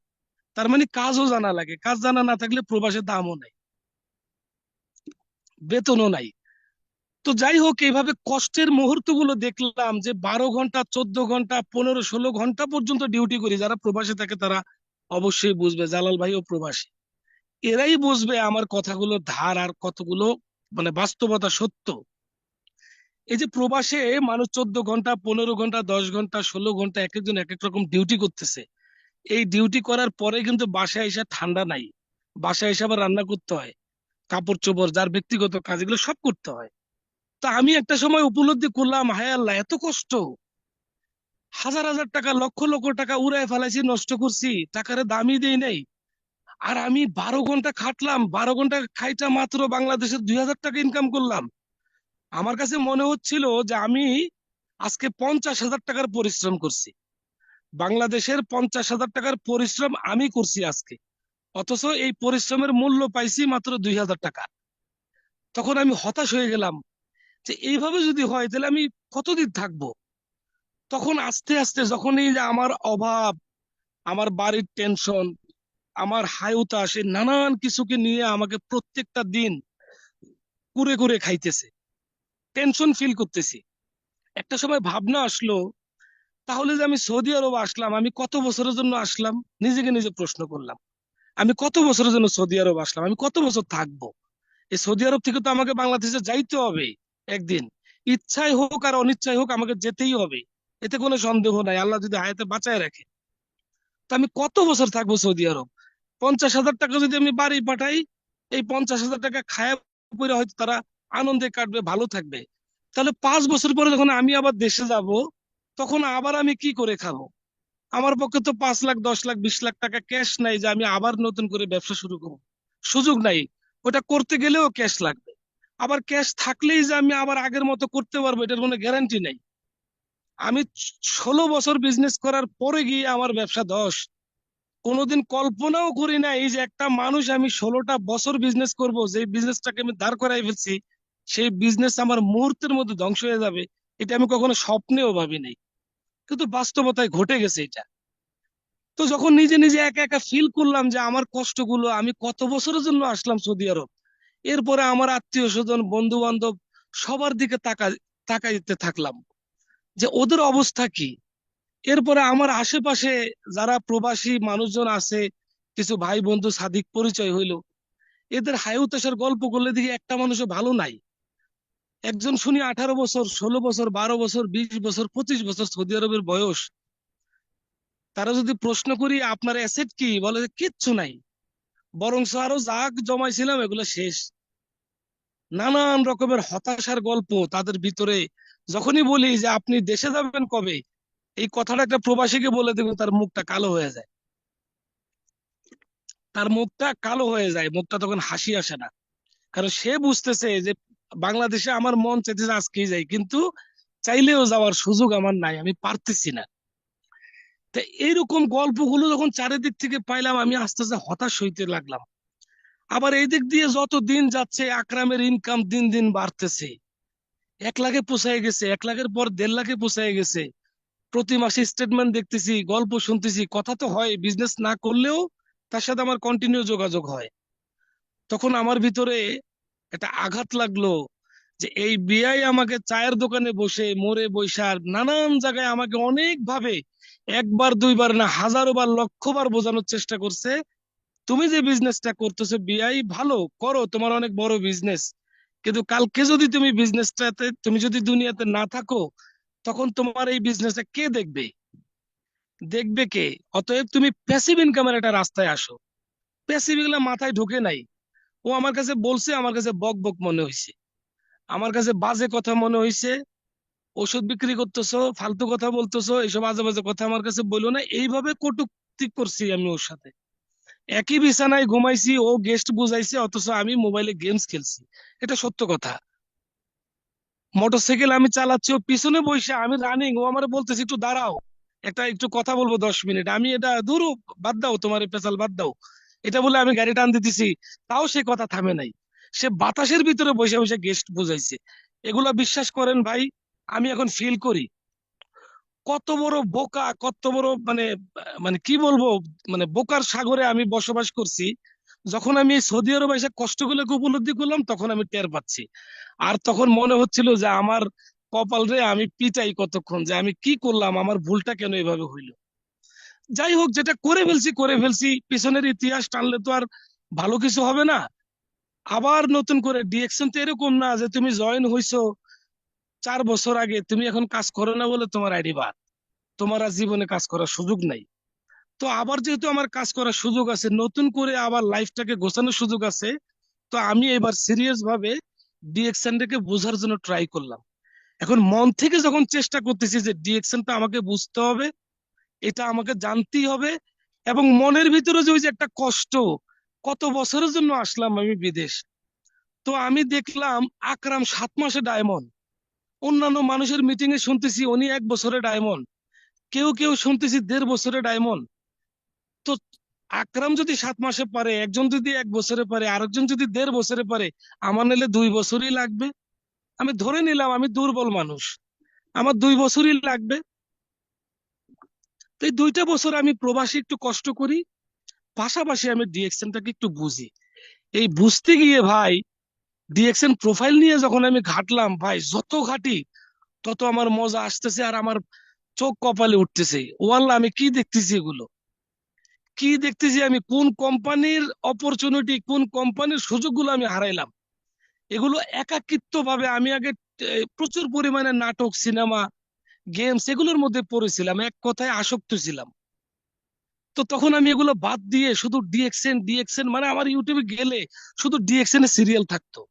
তার মানে কাজও জানা লাগে, কাজ জানা না থাকলে প্রবাসে দামও নাই, বেতনও নাই। তো যাই হোক, এইভাবে কষ্টের মুহূর্ত গুলো দেখলাম, যে 12 ঘন্টা 14 ঘন্টা 15-16 ঘন্টা পর্যন্ত ডিউটি করি। যারা প্রবাসে থাকে তারা অবশ্যই বুঝবে, জালাল ভাইও প্রবাসী, এরাই বুঝবে আমার কথাগুলো ধার আর কতগুলো মানে বাস্তবতা সত্য। এই যে প্রবাসে মানুষ 14 ঘন্টা 15 ঘন্টা 10 ঘন্টা 16 ঘন্টা এক একজন এক এক রকম ডিউটি করতেছে, এই ডিউটি করার পরে কিন্তু বাসায় এসে ঠান্ডা নাই, বাসায় এসে আবার রান্না করতে হয়, কাপড় চোপড়, যার ব্যক্তিগত কাজ, এগুলো সব করতে হয়। তো আমি একটা সময় উপলব্ধি করলাম, হায় আল্লাহ, এত কষ্ট! হাজার হাজার টাকা, লক্ষ লক্ষ টাকা উড়ায় ফেলাইছি, নষ্ট করছি, টাকার দামই দেই নাই। আর আমি 12 ঘন্টা খাটলাম, 12 ঘন্টা খাইটা মাত্র বাংলাদেশের 2,000 টাকা ইনকাম করলাম। আমার কাছে মনে হচ্ছিল যে আমি আজকে 50,000 টাকার পরিশ্রম করছি। বাংলাদেশের 50,000 টাকার পরিশ্রম আমি করছি আজকে, অথচ এই পরিশ্রমের মূল্য পাইছি মাত্র 2,000 টাকা। তখন আমি হতাশ হয়ে গেলাম যে এইভাবে যদি হয় তাহলে আমি কতদিন থাকবো। তখন আস্তে আস্তে যখন এই যে আমার অভাব, আমার বাড়ির টেনশন, আমার হায়ুতাস, এই নানান কিছুকে নিয়ে আমাকে প্রত্যেকটা দিন কুরে কুরে খাইতেছে, টেনশন ফিল করতেছি। একটা সময় ভাবনা আসলো, তাহলে যে আমি সৌদি আরব আসলাম, আমি কত বছরের জন্য আসলাম? নিজেকে নিজে প্রশ্ন করলাম, আমি কত বছরের জন্য সৌদি আরব আসলাম, আমি কত বছর থাকবো? এই সৌদি আরব থেকে তো আমাকে বাংলাদেশে যাইতে হবে একদিন, ইচ্ছাই হোক আর অনিচ্ছাই হোক আমাকে যেতেই হবে। এতে কোনো সন্দেহ নাই, আল্লাহ যদি হায়াতে বাঁচায় রাখে। তো আমি কত বছর থাকবো সৌদি আরব? 50,000 টাকা যদি আমি বাড়ি পাঠাই, এই 50,000 টাকা খায়া পরে হয়তো তারা আনন্দে কাটবে, ভালো থাকবে। তাহলে 5 বছর পরে যখন আমি আবার দেশে যাব, তখন আবার আমি কি করে খাবো? আমার পক্ষে তো 5 লাখ, 10 লাখ, 20 লাখ টাকা ক্যাশ নাই যে আমি আবার নতুন করে ব্যবসা শুরু করবো। সুযোগ নাই। ওটা করতে গেলেও ক্যাশ লাগবে। আবার ক্যাশ থাকলেই যে আমি আবার আগের মতো করতে পারবো, এটার কোনো গ্যারান্টি নেই। আমি 16 বছর বিজনেস করার পরে গিয়ে আমার ব্যবসা 10। কোনোদিন কল্পনাও করি না এই যে একটা মানুষ, আমি 16টা বছর বিজনেস করব, যে বিজনেসটাকে আমি দাঁড় করাই ফেলছি, সেই বিজনেস আমার মুহূর্তের মধ্যে ধ্বংস হয়ে যাবে, এটা আমি কখনো স্বপ্নেও ভাবি নাই। কিন্তু বাস্তবতায় ঘটে গেছে এটা। তো যখন নিজে নিজে একা একা ফিল করলাম যে আমার কষ্টগুলো, আমি কত বছরের জন্য আসলাম সৌদি আরব, এরপরে আমার আত্মীয় স্বজন, বন্ধু বান্ধব, সবার দিকে তাকাইতে থাকলাম যে ওদের অবস্থা কি। এরপরে আমার আশেপাশে যারা প্রবাসী মানুষজন আছে, কিছু ভাই বন্ধু সাদিক পরিচয় হইলো, এদের হায়ুতাসার গল্প করলে দেখি একটা মানুষও ভালো নাই। একজন শুনি 18 বছর, 16 বছর, 12 বছর, 20 বছর, 25 বছর সৌদি আরবের বয়স। তারা যদি প্রশ্ন করি আপনার অ্যাসেট কি, বলে যে কিচ্ছু নাই, বরং আরো যা জমাইছিলাম এগুলো শেষ। নানান রকমের হতাশার গল্প তাদের ভিতরে। যখনই বলি যে আপনি দেশে যাবেন কবে, এই কথাটা একটা প্রবাসীকে বলে দেবেন, তার মুখটা কালো হয়ে যায়। তার মুখটা কালো হয়ে যায়, মুখটা তখন হাসি আসে না। কারণ সে বুঝতেছে যে বাংলাদেশে আমার মন চাইতেছে আজকেই যাই, কিন্তু চাইলেও যাওয়ার সুযোগ আমার নাই, আমি পারতেছি না। তো এইরকম গল্পগুলো যখন চারিদিক থেকে পাইলাম, আমি আস্তে আস্তে হতাশ হইতে লাগলাম। আবার এই দিক দিয়ে যত দিন যাচ্ছে, আকরামের ইনকাম দিন দিন বাড়তেছে। 1 লাখে পৌঁছায় গেছে, 1 লাখের পর 1.5 লাখে পৌঁছায় গেছে। প্রতি মাসে স্টেটমেন্ট দেখতেছি, গল্প শুনতেছি। কথা তো হয়, বিজনেস না করলেও তার সাথে আমার কন্টিনিউ যোগাযোগ হয়। তখন আমার ভিতরে একটা আঘাত লাগলো যে এই বিআই আমাকে চায়ের দোকানে বসে, মোড়ে বৈশাখ, নানান জায়গায় আমাকে অনেক ভাবে, একবার দুইবার না, হাজারো বার, লক্ষ বার বোঝানোর চেষ্টা করছে, তুমি যে বিজনেসটা করতেছো বিআই, ভালো করো, তোমার অনেক বড় বিজনেস, কিন্তু কালকে যদি তুমি বিজনেসটাতে, তুমি যদি দুনিয়াতে না থাকো, তখন তোমার এই বিজনেসটা কে দেখবে? দেখবে কে? অতএব তুমি প্যাসিভ ইনকামের একটা রাস্তায় আসো। প্যাসিভ এগুলা মাথায় ঢোকে নাই। ও আমার কাছে বলছে, আমার কাছে বক বক মনে হয়েছে, আমার কাছে বাজে কথা মনে হয়েছে। ওষুধ বিক্রি করতেছো, ফালতু কথা বলতেছো, এইসব আজে বাজে কথা আমার কাছে বললো না, এইভাবে কটূক্তি করছি আমি ওর সাথে। একই বিছানায় ঘুমাইছি, ও গেস্ট বুঝাইছে, অথচ আমি মোবাইলে গেমস খেলছি। এটা সত্য কথা। মোটরসাইকেল আমি চালাচ্ছি, ও পিছনে বসে, আমি রানিং, ও আমার বলতেছে একটু দাঁড়াও, একটু কথা বলবো 10 মিনিট। আমি এটা দূর, বাদ দাও তোমার এই পেশাল, বাদ দাও, এটা বলে আমি গাড়ি টান দিতেছি, তাও সে কথা থামে নাই। সে বাতাসের ভিতরে বসে বসে গেস্ট বুঝাইছে। এগুলা বিশ্বাস করেন ভাই, আমি এখন ফিল করি কত বড় বোকা, কত বড় মানে, মানে কি বলবো, মানে বোকার সাগরে আমি বসবাস করছি। যখন আমি এই সৌদি আরবে এসে কষ্টগুলোকে উপলব্ধি করলাম, তখন আমি টের পাচ্ছি। আর তখন মনে হচ্ছিল যে আমার কপাল রে, আমি পিটাই কতক্ষণ, যে আমি কি করলাম, আমার ভুলটা কেন এভাবে হইলো। যাই হোক, যেটা করে ফেলছি করে ফেলছি, পিছনের ইতিহাস টানলে তো আর ভালো কিছু হবে না। আবার নতুন করে ডিরেকশন তো এরকম না যে তুমি জয়েন হইছো 4 বছর আগে, তুমি এখন কাজ করো না বলে তোমার আইডি বাদ, তোমার আর জীবনে কাজ করার সুযোগ নাই। তো আবার যেহেতু আমার কাজ করার সুযোগ আছে, নতুন করে আবার লাইফটাকে গোছানোর সুযোগ আছে, তো আমি এবার সিরিয়াস ভাবে ডিএক্সএনটাকে বোঝার জন্য ট্রাই করলাম। এখন মন থেকে যখন চেষ্টা করতেছি যে ডিএক্সএনটা আমাকে বুঝতে হবে, এটা আমাকে জানতেই হবে, এবং মনের ভিতরে যে ওই যে একটা কষ্ট, কত বছরের জন্য আসলাম আমি বিদেশ, তো আমি দেখলাম আকরাম 7 মাসে ডায়মন্ড, অন্যান্য মানুষের মিটিং এ শুনতেছি উনি 1 বছরে ডায়মন্ড, কেউ কেউ শুনতেছি 1.5 বছরে ডায়মন্ড। তো আকরাম যদি 7 মাসে পারে, একজন যদি 1 বছরে পারে, আরেকজন যদি 1.5 বছরে পারে, আমার নিলে 2 বছরই লাগবে। আমি ধরে নিলাম আমি দুর্বল মানুষ, আমার 2 বছরই লাগবে। তো এই 2টা বছর আমি প্রবাসী একটু কষ্ট করি, পাশাপাশি আমি ডিএক্সএনটাকে একটু বুঝি। এই বুঝতে গিয়ে ভাই, ডিএক্সএন প্রোফাইল নিয়ে যখন আমি ঘাটলাম ভাই, যত ঘাটি তত আমার মজা আসতেছে, আর আমার চোখ কপালে উঠতেছে। ও আল্লাহ, আমি কি দেখতেছি এগুলো, কি দেখতেছি আমি, কোন কোম্পানির অপরচুনিটি, কোন কোম্পানির সুযোগগুলো আমি হারাইলাম। এগুলো একাকিত্ব ভাবে আমি আগে প্রচুর পরিমাণে নাটক, সিনেমা, গেমস এগুলোর মধ্যে পড়েছিলাম, এক কথায় আসক্ত ছিলাম। তো তখন আমি এগুলো বাদ দিয়ে শুধু ডিএক্সএন ডিএক্সএন, মানে আমার ইউটিউবে গেলে শুধু ডিএক্সএন এর সিরিয়াল থাকতো।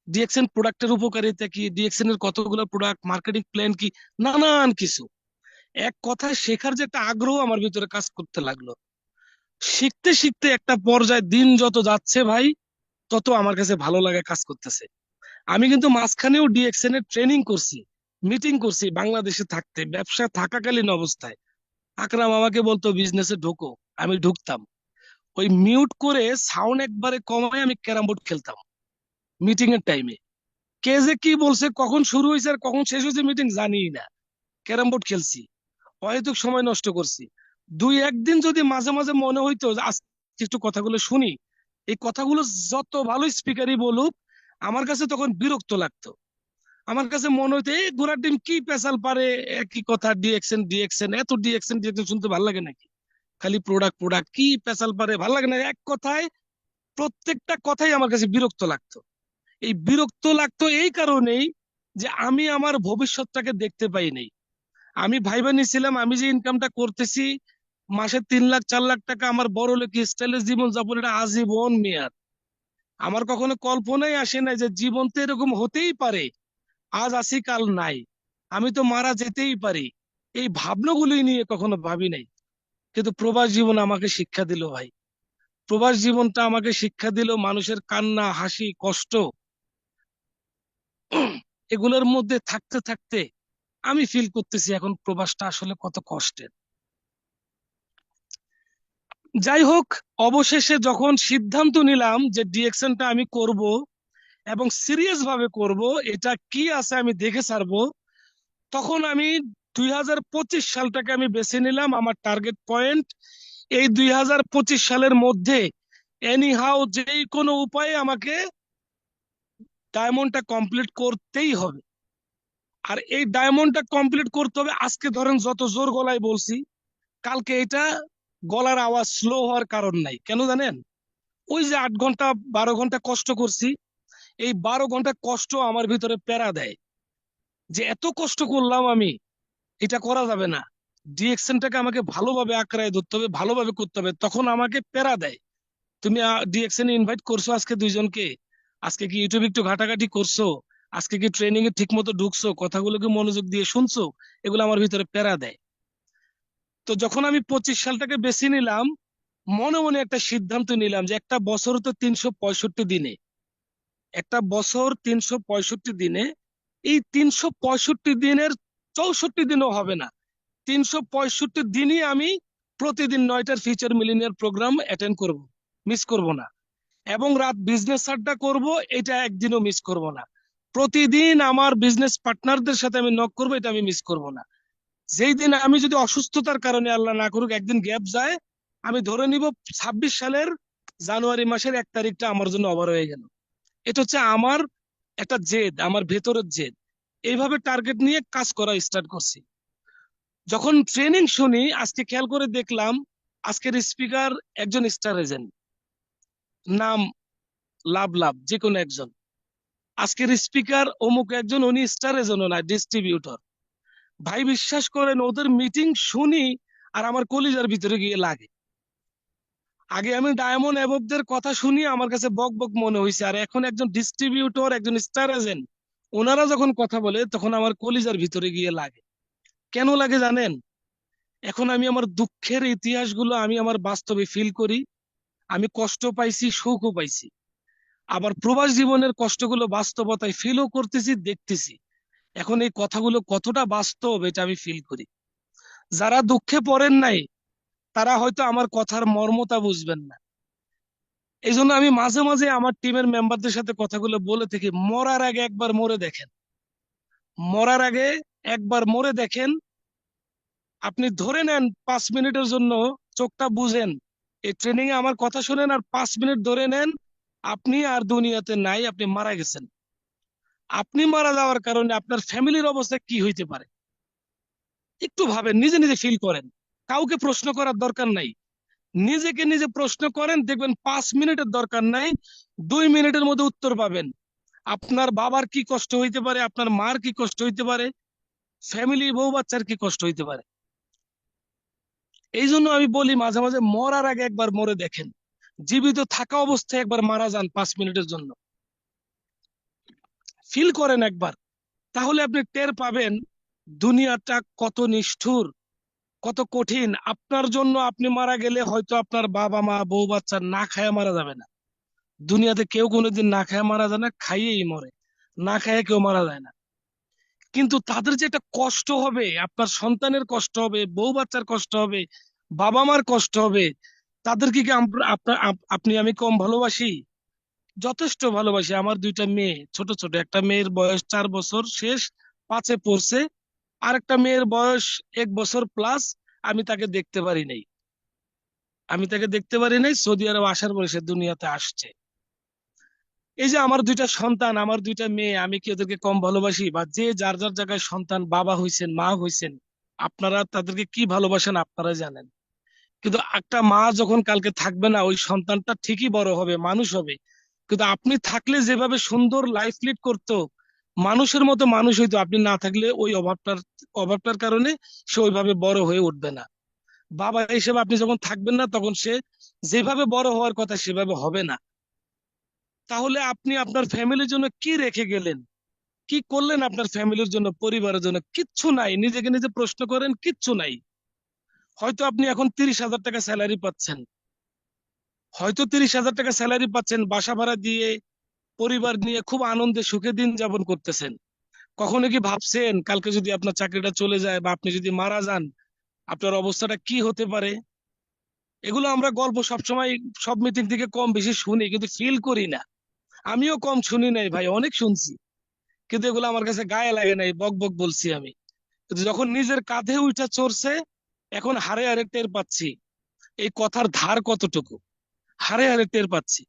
ডিএক্সএন প্রোডাক্টের উপকারিতা কি, ডিএক্সএন এর কতগুলো প্রোডাক্ট, মার্কেটিং প্ল্যান কি, নানান কিছু। এক কথায় শেখার যে একটা আগ্রহ আমার ভিতরে কাজ করতে লাগলো। শিখতে শিখতে একটা পর্যায়ে দিন যত যাচ্ছে ভাই, তত আমার কাছে ভালো লাগে কাজ করতেছে। আমি কিন্তু মাঝখানেও ডিএক্সএন এর ট্রেনিং করছি, মিটিং করছি বাংলাদেশে থাকতে, ব্যবসা থাকাকালীন অবস্থায়। আকরাম আমাকে বলতো বিজনেসে ঢোকো, আমি ঢুকতাম। ওই মিউট করে সাউন্ড একবারে কমায় আমি ক্যারাম বোর্ড খেলতাম মিটিং এর টাইমে। কে যে কি বলছে, কখন শুরু হয়েছে আর কখন শেষ হয়েছে মিটিং জানিই না, ক্যারাম বোর্ড খেলছি, অহেতুক সময় নষ্ট করছি। 2-1 দিন যদি মাঝে মাঝে মনে হইতো যে আজকে একটু কথাগুলো শুনি, এই কথাগুলো যত ভালো স্পিকারই বলুক, আমার কাছে তখন বিরক্ত লাগতো। আমার কাছে মনে হইতো এই ঘোড়ার ডিম কি পেশাল পারে, একই কথা, ডিএক্সএন ডিএক্সএন, এত ডিএক্সএন ডিএক্সএন শুনতে ভালো লাগে নাকি, খালি প্রোডাক্ট প্রোডাক্ট, কি পেশাল পারে, ভালো লাগে না। এক কথায় প্রত্যেকটা কথাই আমার কাছে বিরক্ত লাগতো। এই বিরক্ত লাগতো এই কারণেই যে আমি আমার ভবিষ্যৎটাকে দেখতে পাই নাই। আমি ভাইবা নিছিলাম আমি যে ইনকামটা করতেছি, মাসে 3 লাখ 4 লাখ টাকা, আমার বড় লোক স্টাইলের জীবন যাপন, এটা আজীবন মেয়াদ। আমার কখনো কল্পনাই আসে নাই যে জীবন তো এরকম হতেই পারে, আজ আছি কাল নাই, আমি তো মারা যেতেই পারি। এই ভাবনাগুলি নিয়ে কখনো ভাবি নাই। কিন্তু প্রবাস জীবন আমাকে শিক্ষা দিল ভাই, প্রবাস জীবনটা আমাকে শিক্ষা দিল মানুষের কান্না, হাসি, কষ্ট, এগুলোর মধ্যে থাকতে থাকতে আমি ফিল করতেছি এখন প্রবাসটা আসলে কত কষ্টের। যাই হোক, অবশেষে যখন সিদ্ধান্ত নিলাম যে ডিএকশনটা আমি করব এবং সিরিয়াস ভাবে করব, এটা কি আছে আমি দেখে ছাড়বো, তখন আমি 2025 সালটাকে আমি বেছে নিলাম আমার টার্গেট পয়েন্ট। এই 2025 সালের মধ্যে এনি হাউ যেই কোনো উপায়ে আমাকে ডায়মন্ডটা কমপ্লিট করতেই হবে। আর এই ডায়মন্ডটা কমপ্লিট করতে হবে, আজকে ধরেন যত জোর গলায় বলছি, কালকে এটা গলার আওয়াজ স্লো হওয়ার কারণ নাই। কেন জানেন? ওই যে 8 ঘন্টা 12 ঘন্টা কষ্ট করছি, এই 12 ঘন্টা কষ্ট আমার ভিতরে প্যারা দেয়, যে এত কষ্ট করলাম আমি, এটা করা যাবে না। ডিএকশনটাকে আমাকে ভালোভাবে আঁকড়ায় ধরতে হবে, ভালোভাবে করতে হবে। তখন আমাকে প্যারা দেয়, তুমি ডিএকশন ইনভাইট করছো আজকে 2 জনকে, আজকে কি ইউটিউবে একটু ঘাটাঘাটি করছো, আজকে কি ট্রেনিং এ ঠিক মতো ঢুকছো, কথাগুলোকে মনোযোগ দিয়ে শুনছো, এগুলো আমার ভিতরে প্যারা দেয়। তো যখন আমি 25 সালটাকে বেছে নিলাম, মনে মনে একটা সিদ্ধান্ত নিলাম যে একটা বছর তো 365 দিনে, একটা বছর 365 দিনে, এই 365 দিনের 64 দিনও হবে না, 365 দিনই আমি প্রতিদিন 9টার ফিউচার মিলিনিয়ার প্রোগ্রাম অ্যাটেন্ড করব, মিস করব না। এবং রাত বিজনেস আড্ডা করব, এটা একদিনও মিস করব না। প্রতিদিন আমার বিজনেস পার্টনারদের সাথে আমি নক করব, এটা আমি মিস করব না। যেই দিন আমি যদি অসুস্থতার কারণে, আল্লাহ না করুক, একদিন গ্যাপ যায়, আমি ধরে নিব 26 সালের জানুয়ারি মাসের 1 তারিখটা আমার জন্য ওভার হয়ে গেল। এটা হচ্ছে আমার একটা জেদ, আমার ভেতরের জেদ। এইভাবে টার্গেট নিয়ে কাজ করা স্টার্ট করছি। যখন ট্রেনিং শুনি, আজকে খেয়াল করে দেখলাম আজকের স্পিকার একজন স্টার এজেন্ট, নাম লাভ লাভ, যে কোনো একজন। আজকের স্পিকার অমুক একজন, উনি স্টার এজেন্টও না, ডিস্ট্রিবিউটর। ভাই বিশ্বাস করেন, ওদের মিটিং শুনি আর আমার কলিজার ভিতরে গিয়ে লাগে। আগে আমি ডায়মন্ড অ্যাববদের কথা শুনি আমার কাছে বক বক মনে হয়েছে, আর এখন একজন ডিস্ট্রিবিউটর, একজন স্টার এজেন্ট, ওনারা যখন কথা বলে তখন আমার কলিজার ভিতরে গিয়ে লাগে। কেন লাগে জানেন? এখন আমি আমার দুঃখের ইতিহাসগুলো আমি আমার বাস্তবে ফিল করি। আমি কষ্ট পাইছি, সুখও পাইছি, আবার প্রবাস জীবনের কষ্টগুলো বাস্তবতায় ফিলও করতেছি, দেখতেছি। এখন এই কথাগুলো কতটা বাস্তব এটা আমি ফিল করি। যারা দুঃখে পড়েন নাই তারা হয়তো আমার কথার মর্মতা বুঝবেন না। এই জন্য আমি মাঝে মাঝে আমার টিমের মেম্বারদের সাথে কথাগুলো বলে থাকি, মরার আগে একবার মরে দেখেন, মরার আগে একবার মরে দেখেন। আপনি ধরে নেন 5 মিনিটের জন্য, চোখটা বুঝেন, এই ট্রেনিং এ আমার কথা শুনেন, আর 5 মিনিট ধরে নেন আপনি আর দুনিয়াতে নাই, আপনি মারা গেছেন। আপনি মারা যাওয়ার কারণে আপনার ফ্যামিলির অবস্থা কি হইতে পারে একটু ভাবেন, নিজে নিজে ফিল করেন। কাউকে প্রশ্ন করার দরকার নাই, নিজেকে নিজে প্রশ্ন করেন, দেখবেন 5 মিনিটের দরকার নাই, 2 মিনিটের মধ্যে উত্তর পাবেন। আপনার বাবার কি কষ্ট হইতে পারে, আপনার মার কি কষ্ট হইতে পারে, ফ্যামিলি বউ বাচ্চার কি কষ্ট হইতে পারে। এই জন্য আমি বলি মাঝে মাঝে মরার আগে একবার মরে দেখেন, জীবিত থাকা অবস্থায় একবার মারা যান 5 মিনিটের জন্য, ফিল করেন একবার। তাহলে আপনি টের পাবেন দুনিয়াটা কত নিষ্ঠুর, কত কঠিন। আপনার জন্য আপনি মারা গেলে হয়তো আপনার বাবা মা বউ বাচ্চা না খায়া মারা যাবে না। দুনিয়াতে কেউ কোনোদিন না খায়া মারা যায় না, খাইয়েই মরে। না খায়া কেউ মারা যায় না। কিন্তু তাদের যে একটা কষ্ট হবে, আপনার সন্তানের কষ্ট হবে, বউ বাচ্চার কষ্ট হবে, বাবা মার কষ্ট হবে, তাদেরকে কি আপনি আমি কম ভালোবাসি? যথেষ্ট ভালোবাসি। আমার দুইটা মেয়ে ছোট ছোট, একটা মেয়ের বয়স 4 বছর শেষ, 5-এ পড়ছে, আর একটা মেয়ের বয়স 1 বছর প্লাস। আমি তাকে দেখতে পারি নাই, আমি তাকে দেখতে পারি নাই, সৌদি আরব আসার পরে সে দুনিয়াতে আসছে। এই যে আমার দুইটা সন্তান, আমার দুইটা মেয়ে, আমি কি ওদেরকে কম ভালোবাসি? বা যে যার যার জায়গায় সন্তান, বাবা হইছেন, মা হইছেন, আপনারা তাদেরকে কি ভালোবাসেন আপনারা জানেন। কিন্তু একটা মা যখন কালকে থাকবে না, ওই সন্তানটা ঠিকই বড় হবে, মানুষ হবে, কিন্তু আপনি থাকলে যেভাবে সুন্দর লাইফ লিড করতো, মানুষের মতো মানুষ হইতো, আপনি না থাকলে ওই অভাবটার কারণে সে ওইভাবে বড় হয়ে উঠবে না। বাবা হিসেবে আপনি যখন থাকবেন না, তখন সে যেভাবে বড় হওয়ার কথা সেভাবে হবে না। তাহলে আপনি আপনার ফ্যামিলির জন্য কি রেখে গেলেন, কি করলেন আপনার ফ্যামিলির জন্য, পরিবারের জন্য? কিচ্ছু নাই। নিজেকে নিজে প্রশ্ন করেন, কিচ্ছু নাই। হয়তো আপনি এখন 30,000 টাকা স্যালারি পাচ্ছেন, হয়তো 30,000 টাকা স্যালারি পাচ্ছেন, বাসা ভাড়া দিয়ে পরিবার নিয়ে খুব আনন্দে সুখে দিন যাপন করতেছেন। কখনো কি ভাবছেন কালকে যদি আপনার চাকরিটা চলে যায় বা আপনি যদি মারা যান, আপনার অবস্থাটা কি হতে পারে? এগুলো আমরা গল্প সবসময় সব মিটিং থেকে কম বেশি শুনি, কিন্তু ফিল করি না। আমিও কম শুনি নাই ভাই, অনেক শুনছি, কিন্তু এগুলো আমার কাছে গায়ে লাগে নাই, বক বক বলছি আমি। কিন্তু যখন নিজের কাঁধে উঠা চড়ছে, এখন হারে হারে টের পাচ্ছি এই কথার ধার কতটুকু, হারে হারে টের পাচ্ছি।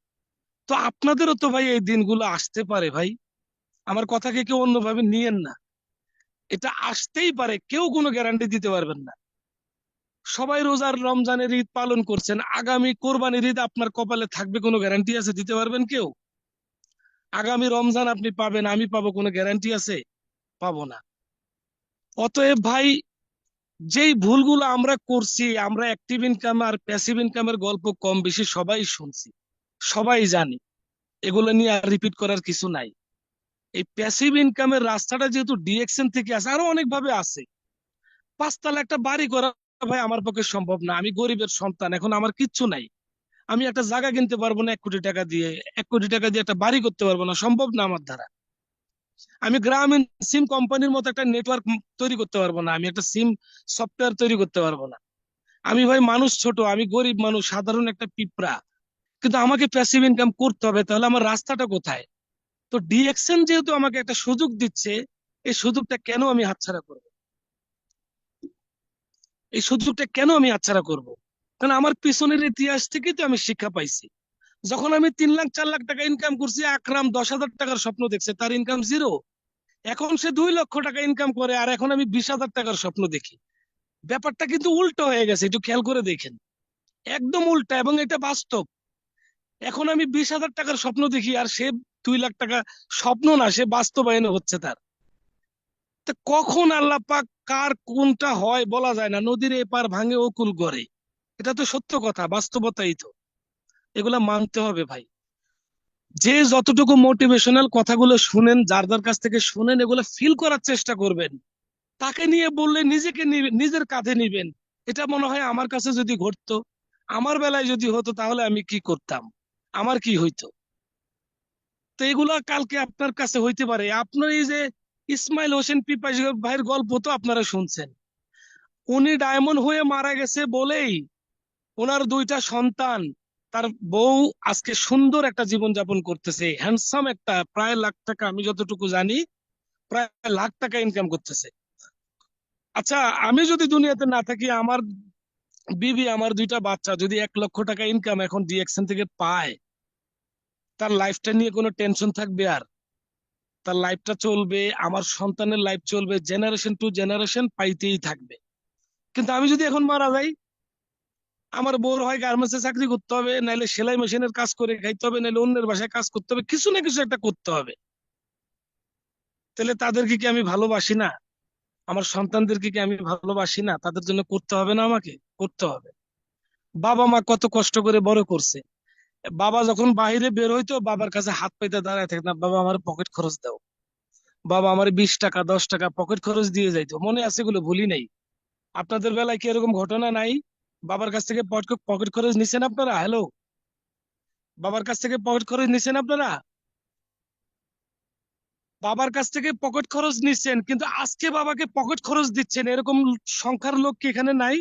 তো আপনাদেরও তো ভাই এই দিনগুলো আসতে পারে ভাই, আমার কথাকে কেউ অন্যভাবে নিয়েন না। এটা আসতেই পারে, কেউ কোনো গ্যারান্টি দিতে পারবেন না। সবাই রোজার রমজানের ঈদ পালন করছেন, আগামী কোরবানির ঈদ আপনার কপালে থাকবে কোনো গ্যারান্টি আছে দিতে পারবেন কেউ? আগামী রমজান আপনি পাবেন, আমি পাবো, কোনো গ্যারান্টি আছে? পাবো না। অতএব ভাই, যেই ভুলগুলো আমরা করছি, আমরা অ্যাক্টিভ ইনকাম আর প্যাসিভ ইনকামের গল্প কম বেশি সবাই শুনছি, সবাই জানি, এগুলো নিয়ে আর রিপিট করার কিছু নাই। এই প্যাসিভ ইনকামের রাস্তাটা যেহেতু ডিএক্সএন থেকে আছে, আরো অনেক ভাবে আছে। 5 তলা একটা বাড়ি করা ভাই আমার পক্ষে সম্ভব না, আমি গরিবের সন্তান, এখন আমার কিচ্ছু নাই। আমি একটা জায়গা কিনতে পারবো না 1 কোটি টাকা দিয়ে, 1 কোটি টাকা দিয়ে একটা বাড়ি করতে পারবো না, সম্ভব না আমার দ্বারা। আমি গ্রামীণ সিম কোম্পানির মতো একটা নেটওয়ার্ক তৈরি করতে পারবো না, আমি একটা সিম সফটওয়্যার তৈরি করতে পারবো না। আমি ভাই মানুষ ছোট, আমি গরিব মানুষ, সাধারণ একটা পিঁপড়া, কিন্তু আমাকে প্যাসিভ ইনকাম করতে হবে। তাহলে আমার রাস্তাটা কোথায়? তো ডিএক্সএন যেহেতু আমাকে একটা সুযোগ দিচ্ছে, এই সুযোগটা কেন আমি হাতছাড়া করব? এই সুযোগটা কেন আমি হাতছাড়া করব? কারণ আমার পিছনের ইতিহাস থেকেই তো আমি শিক্ষা পাইছি। যখন আমি 3 লাখ 4 লাখ টাকা ইনকাম করছি, আকরাম 10,000 টাকার স্বপ্ন দেখছে, তার ইনকাম জিরো। এখন সে 2 লক্ষ টাকা ইনকাম করে, আর এখন আমি 20,000 টাকার স্বপ্ন দেখি। ব্যাপারটা কিন্তু উল্টো হয়ে গেছে, একটু খেয়াল করে দেখেন। একদম উল্টা, এবং এটা বাস্তব। এখন আমি 20,000 টাকার স্বপ্ন দেখি, আর সে 2 লাখ টাকা স্বপ্ন না, সে বাস্তবায়ন হচ্ছে তার। তা কখন আল্লাহ পাক কার কোনটা হয় বলা যায় না, নদীর এপার ভাঙে ও কূল গড়ে। এটা তো সত্য কথা, বাস্তবতাই তো, এগুলা মানতে হবে ভাই। যে যতটুকু মোটিভেশনাল কথাগুলো শুনেন, যার যার কাছ থেকে শুনেন, এগুলো ফিল করার চেষ্টা করবেন। তাকে নিয়ে বললে নিজেকে নিজের কাঁধে নিবেন। এটা মনে হয় আমার কাছে যদি ঘটতো, আমার বেলায় যদি হতো, তাহলে আমি কি করতাম, আমার কি হইতো। তো এগুলা কালকে আপনার কাছে হইতে পারে। আপনার এই যে ইসমাইল হোসেন পিপাসী ভাইয়ের গল্প তো আপনারা শুনছেন, উনি ডায়মন্ড হয়ে মারা গেছে বলেই ওনার দুইটা সন্তান, তার বউ আজকে সুন্দর একটা জীবন যাপন করতেছে, হ্যান্ডসাম একটা, প্রায় লাখ টাকা, আমি যতটুকু জানি প্রায় লাখ টাকা ইনকাম করতেছে। আচ্ছা, আমি যদি দুনিয়াতে না থাকি, আমার বিবি, আমার দুইটা বাচ্চা যদি 1 লক্ষ টাকা ইনকাম এখন ডিএকশন থেকে পায়, তার লাইফটা নিয়ে কোনো টেনশন থাকবে আর? তার লাইফটা চলবে, আমার সন্তানের লাইফ চলবে, জেনারেশন টু জেনারেশন পাইতেই থাকবে। কিন্তু আমি যদি এখন মারা যাই, আমার বউর হয় গার্মেন্টসে চাকরি করতে হবে, নাইলে সেলাই মেশিনের কাজ করে খাইতে হবে, নাইলে অন্যের বাসায় কাজ করতে হবে, কিছু না কিছু একটা করতে হবে। তাহলে তাদেরকে কি আমি ভালোবাসি না? আমার সন্তানদেরকে কি আমি ভালোবাসি না? তাদের জন্য করতে হবে না? আমাকে করতে হবে। বাবা মা কত কষ্ট করে বড় করছে। বাবা যখন বাইরে বের হইতো, বাবার কাছে হাত পাইতে দাঁড়ায় থাকতাম, বাবা আমার পকেট খরচ দাও, বাবা আমার 20 টাকা 10 টাকা পকেট খরচ দিয়ে যাইতো, মনে আছে, এগুলো ভুলি নাই। আপনাদের বেলায় কি এরকম ঘটনা নাই? বাবার কাছ থেকে পকেট খরচ নিছেন আপনারা? হ্যালো, বাবার কাছ থেকে পকেট খরচ নিছেন আপনারা? বাবার কাছ থেকে পকেট খরচ নিচ্ছেন, কিন্তু আজকে বাবাকে পকেট খরচ দিচ্ছেন, এরকম সংখ্যার লোক কি এখানে নাই?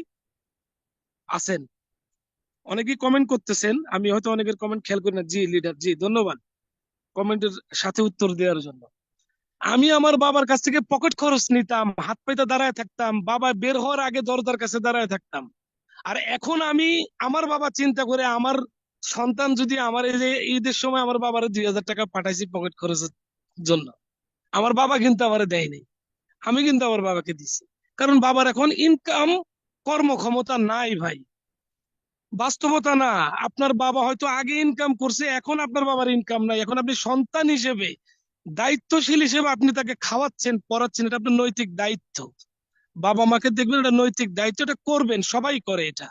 আছেন। অনেকেই কমেন্ট করতেছেন, আমি হয়তো অনেকের কমেন্ট খেয়াল করি না। জি লিডার, জি ধন্যবাদ কমেন্টের সাথে উত্তর দেওয়ার জন্য। আমি আমার বাবার কাছ থেকে পকেট খরচ নিতাম, হাত পাইতে দাঁড়ায় থাকতাম, বাবা বের হওয়ার আগে দরজার কাছে দাঁড়ায় থাকতাম। আর এখন আমি, আমার বাবা চিন্তা করে, আমার সন্তান যদি, আমার এই যে ঈদের সময় আমার বাবার 2000 টাকা পাঠাইছি পকেট খরচের জন্য, আমার বাবা কিন্তু আমারে দেয়নি, আমি কিন্তু আমার বাবাকে দিছি। কারণ বাবার এখন ইনকাম, কর্মক্ষমতা নাই ভাই। বাস্তবতা না? আপনার বাবা হয়তো আগে ইনকাম করছে, এখন আপনার বাবার ইনকাম নাই, এখন আপনি সন্তান হিসেবে, দায়িত্বশীল হিসেবে আপনি তাকে খাওয়াচ্ছেন, পড়াচ্ছেন, এটা আপনার নৈতিক দায়িত্ব। বাবা মাকে দেখবেন, এটা নৈতিক দায়িত্ব, এটা করবেন, সবাই করে এটা।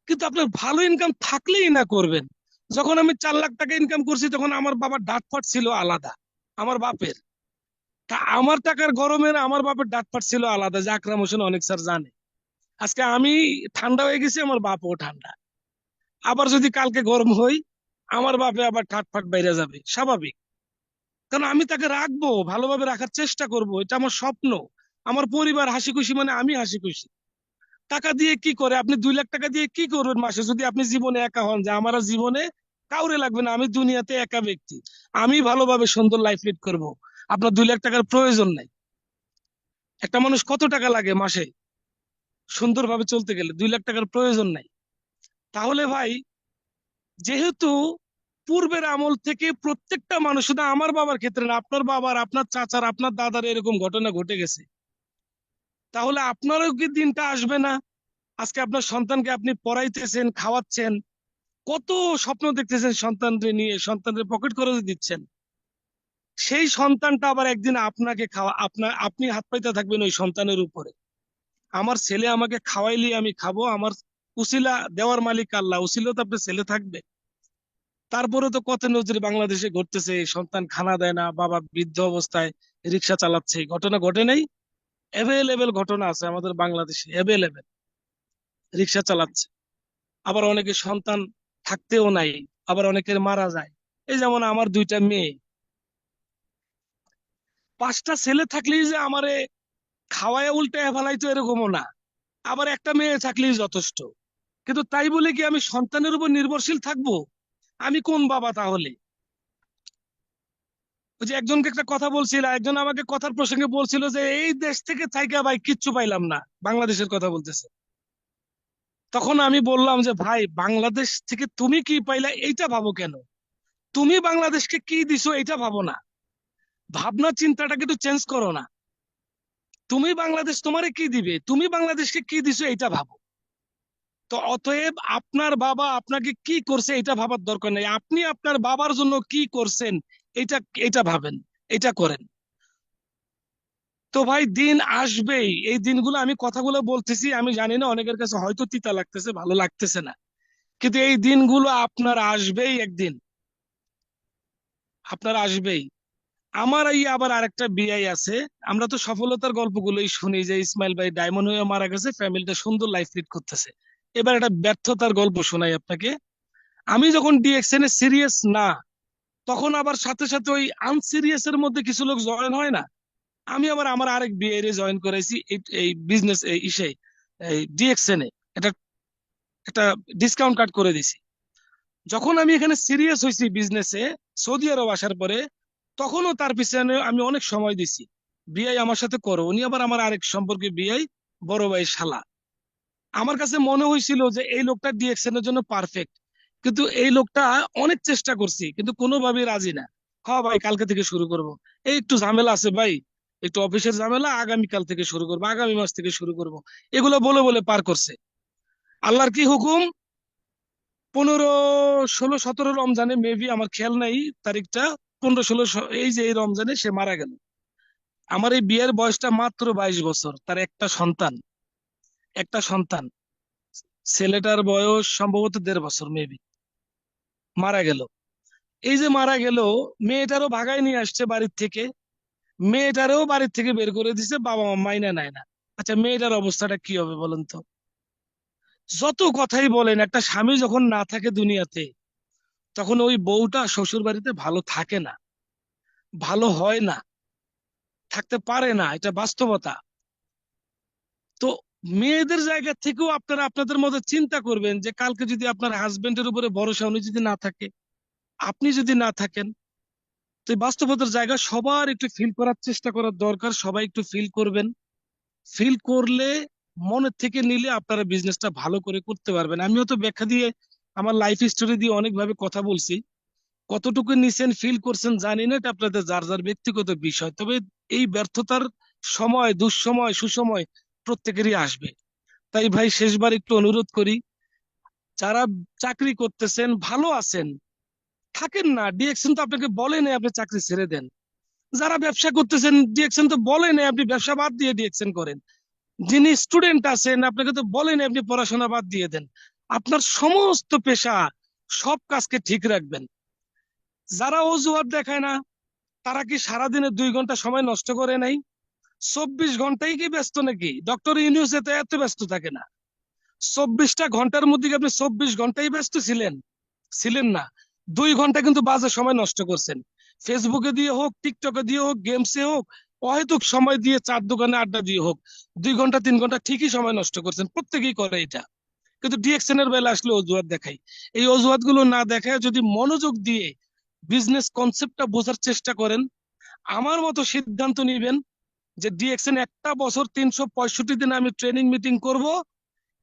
কিন্তু আপনার ভালো ইনকাম থাকলেই না করবেন। যখন আমি 4 লাখ টাকা ইনকাম করছি, তখন আমার বাবার ডাঁটফাট ছিল আলাদা, আমার বাপের। তা আমার টাকার গরমের আমার বাপের ডাঁটফাট ছিল আলাদা, যে আকরাম হোসেন অনেক স্যার জানে। আজকে আমি ঠান্ডা হয়ে গেছি, আমার বাপও ঠান্ডা। আবার যদি কালকে গরম হই, আমার বাপে আবার ঠাটফাট বাইরে যাবে, স্বাভাবিক। কারণ আমি তাকে রাখবো, ভালোভাবে রাখার চেষ্টা করব, এটা আমার স্বপ্ন। আমার পরিবার হাসি খুশি মানে আমি হাসি খুশি। টাকা দিয়ে কি করে? আপনি 2 লাখ টাকা দিয়ে কি করবেন মাসে, যদি আপনি জীবনে একা হন, যে আমার আর জীবনে কাউরে লাগবে না, আমি দুনিয়াতে একা ব্যক্তি, আমি ভালোভাবে সুন্দর লাইফ লিড করব, আপনার 2 লাখ টাকার প্রয়োজন নাই। একটা মানুষ কত টাকা লাগে মাসে সুন্দরভাবে চলতে গেলে? 2 লাখ টাকার প্রয়োজন নাই। তাহলে ভাই, যেহেতু পূর্বের আমল থেকে প্রত্যেকটা মানুষ, শুধু আমার বাবার ক্ষেত্রে না, আপনার বাবার, আপনার চাচার, আপনার দাদার এরকম ঘটনা ঘটে গেছে, তাহলে আপনারও কি দিনটা আসবে না? আজকে আপনার সন্তানকে আপনি পড়াইতেছেন, খাওয়াচ্ছেন, কত স্বপ্ন দেখতেছেন সন্তানদের নিয়ে, সন্তানদের পকেট খরচ দিচ্ছেন, সেই সন্তানটা আবার একদিন আপনাকে খাওয়া, আপনি হাত পাইতে থাকবেন ওই সন্তানের উপরে। আমার ছেলে আমাকে খাওয়াইলে আমি খাবো, আমার উসিলা দেওয়ার মালিক আল্লাহ, উসিলা তো আপনার ছেলে থাকবে। তারপরে তো কত নজির বাংলাদেশে ঘটতেছে, সন্তান খানা দেয় না, বাবা বৃদ্ধ অবস্থায় রিক্সা চালাচ্ছে, এই ঘটনা ঘটে নাই? অ্যাভেলেবেল ঘটনা আছে আমাদের বাংলাদেশে, অ্যাভেলেবেল। রিক্সা চালাচ্ছে, আবার অনেকে সন্তান থাকতেও নাই, আবার অনেকের মারা যায়। এই যেমন আমার 2টা মেয়ে, 5টা ছেলে থাকলেই যে আমারে খাওয়ায় উল্টে ফেলাইতো এরকমও না, আবার একটা মেয়ে থাকলেই যথেষ্ট। কিন্তু তাই বলে কি আমি সন্তানের উপর নির্ভরশীল থাকবো? আমি কোন বাবা তাহলে? ওই যে একজনকে একটা কথা বলছিল, একজন আমাকে কথার প্রসঙ্গে বলছিল যে এই দেশ থেকে থাইকা ভাই কিচ্ছু পাইলাম না, বাংলাদেশের কথা বলতেছে। তখন আমি বললাম যে ভাই, বাংলাদেশ থেকে তুমি কি পাইলা এইটা ভাবো কেন, তুমি বাংলাদেশকে কি দিছো এটা ভাবো না, ভাবনা চিন্তাটাকে একটু চেঞ্জ করো না। তুমি বাংলাদেশ তোমারে কি দিবে, তুমি বাংলাদেশকে কি দিছো এটা ভাবো। তো অতএব আপনার বাবা আপনাকে কি করছে এটা ভাবার দরকার নেই, আপনি আপনার বাবার জন্য কি করছেন এটা, এটা ভাবেন, এটা করেন। তো ভাই দিন আসবেই, এই দিনগুলো আমি কথাগুলো বলতেছি, আমি জানি না অনেকের কাছে হয়তো তিতা লাগতেছে, ভালো লাগতেছে না, কিন্তু এই দিনগুলো আপনার আসবেই একদিন, আপনার আসবেই। আমার এই আবার আরেকটা বিআই আছে, আমরা তো সফলতার গল্পগুলোই শুনি যে ইসমাইল ভাই ডায়মন্ড হয়ে মারা গেছে, ফ্যামিলিটা সুন্দর লাইফ লিড করতেছে। এবার একটা ব্যর্থতার গল্প শোনাই আপনাকে। আমি যখন ডিএক্সএন এ সিরিয়াস না, তখন আবার সাথে সাথে ওই আনসিরিয়াস এর মধ্যে কিছু লোক জয়েন হয় না। আমি আবার আমার আরেক বিআই রে জয়েন করাইছি এই বিজনেস ইসে, এই ডিএক্সএন এ এটা একটা ডিসকাউন্ট কার্ড করে দিছি। যখন আমি এখানে সিরিয়াস হয়েছি বিজনেসে, সৌদি আরব আসার পরে, তখনও তার পিছনে আমি অনেক সময় দিছি। বিআই আমার সাথে করো, উনি আবার আমার আরেক সম্পর্কে বিআই, বড় ভাই শালা। আমার কাছে মনে হয়েছিল যে এই লোকটা ডিএক্সএন এর জন্য পারফেক্ট, কিন্তু এই লোকটা অনেক চেষ্টা করছি কিন্তু কোনোভাবেই রাজি না। হ্যাঁ ভাই, কালকে থেকে শুরু করব, এই একটু ঝামেলা আছে ভাই, একটু অফিসের ঝামেলা, আগামীকাল থেকে শুরু করবো, আগামী মাস থেকে শুরু করব, এগুলো বলে বলে পার করছে। আল্লাহর কি হুকুম, 15, 16, 17 রমজানে মেবি, আমার খেয়াল নাই তারিখটা, 15, 16, এই যে এই রমজানে সে মারা গেল। আমার এই বিয়ের বয়সটা মাত্র 22 বছর, তার একটা সন্তান, একটা সন্তান। ছেলেটার বয়স সম্ভবত 1.5 বছর মেবি, মারা গেল। এই যে মারা গেল, মেয়েটারও ভাগায় নিয়ে আসছে বাড়ির থেকে, মেয়েটারও বাড়ির থেকে বের করে দিছে, বাবা মা মাইনা নেয় না। আচ্ছা, মেয়েটার অবস্থাটা কি হবে বলেন তো? যত কথাই বলেন, একটা স্বামী যখন না থাকে দুনিয়াতে, তখন ওই বউটা শ্বশুর বাড়িতে ভালো থাকে না, ভালো হয় না, থাকতে পারে না, এটা বাস্তবতা। তো মেয়েদের জায়গা থেকেও আপনারা আপনাদের মধ্যে চিন্তা করবেন যে কালকে যদি আপনার হাজবেন্ডের উপরে ভরসা, উনি যদি না থাকে, আপনি যদি না থাকেন, তো এই বাস্তবতার জায়গা সবার একটু ফিল করার চেষ্টা করার দরকার, সবাই একটু ফিল করবেন। ফিল করলে, মনের থেকে নিলে আপনারা বিজনেসটা ভালো করে করতে পারবেন। আমিও তো ব্যাখ্যা দিয়ে, আমার লাইফ স্টোরি দিয়ে অনেকভাবে কথা বলছি, কতটুকু নিছেন ফিল করছেন জানি না, এটা আপনাদের যার যার ব্যক্তিগত বিষয়। তবে এই ব্যর্থতার সময়, দুঃসময়, সুসময় প্রত্যেকেরই আসবে। তাই ভাই শেষবার একটু অনুরোধ করি, যারা চাকরি করতেছেন ভালো আছেন, থাকেন না, ডিএকশন তো আপনাকে বলে নাই আপনি চাকরি ছেড়ে দেন। যারা ব্যবসা করতেছেন, ডিএকশন তো বলে নাই আপনি ব্যবসা বাদ দিয়ে ডিএকশন করেন। যিনি স্টুডেন্ট আছেন, আপনাকে তো বলে নাই আপনি পড়াশোনা বাদ দিয়ে দেন। আপনার সমস্ত পেশা, সব কাজকে ঠিক রাখবেন। যারা অজুহাত দেখায় না, তারা কি সারাদিনে 2 ঘন্টা সময় নষ্ট করে নাই? 24 ঘন্টাই কি ব্যস্ত নাকি? ডক্টর ইউনূস তো এত ব্যস্ত থাকে না। 24টা ঘন্টার মধ্যে কি আপনি 24 ঘন্টাই ব্যস্ত ছিলেন? ছিলেন না। 2 ঘন্টা কিন্তু বাজে সময় নষ্ট করছেন, ফেসবুকে দিয়ে হোক, টিকটকে দিয়ে হোক, গেমসে হোক, অহেতুক সময় দিয়ে, চার দোকানে আড্ডা দিয়ে হোক, 2 ঘন্টা 3 ঘন্টা ঠিকই সময় নষ্ট করছেন, প্রত্যেকেই করে এটা। কিন্তু ডিএকশন এর বেলা আসলে অজুহাত দেখাই। এই অজুহাত গুলো না দেখায় যদি মনোযোগ দিয়ে বিজনেস কনসেপ্টটা বোঝার চেষ্টা করেন, আমার মতো সিদ্ধান্ত নিবেন যে ডিএকশন একটা বছর 365 দিন আমি ট্রেনিং মিটিং করব,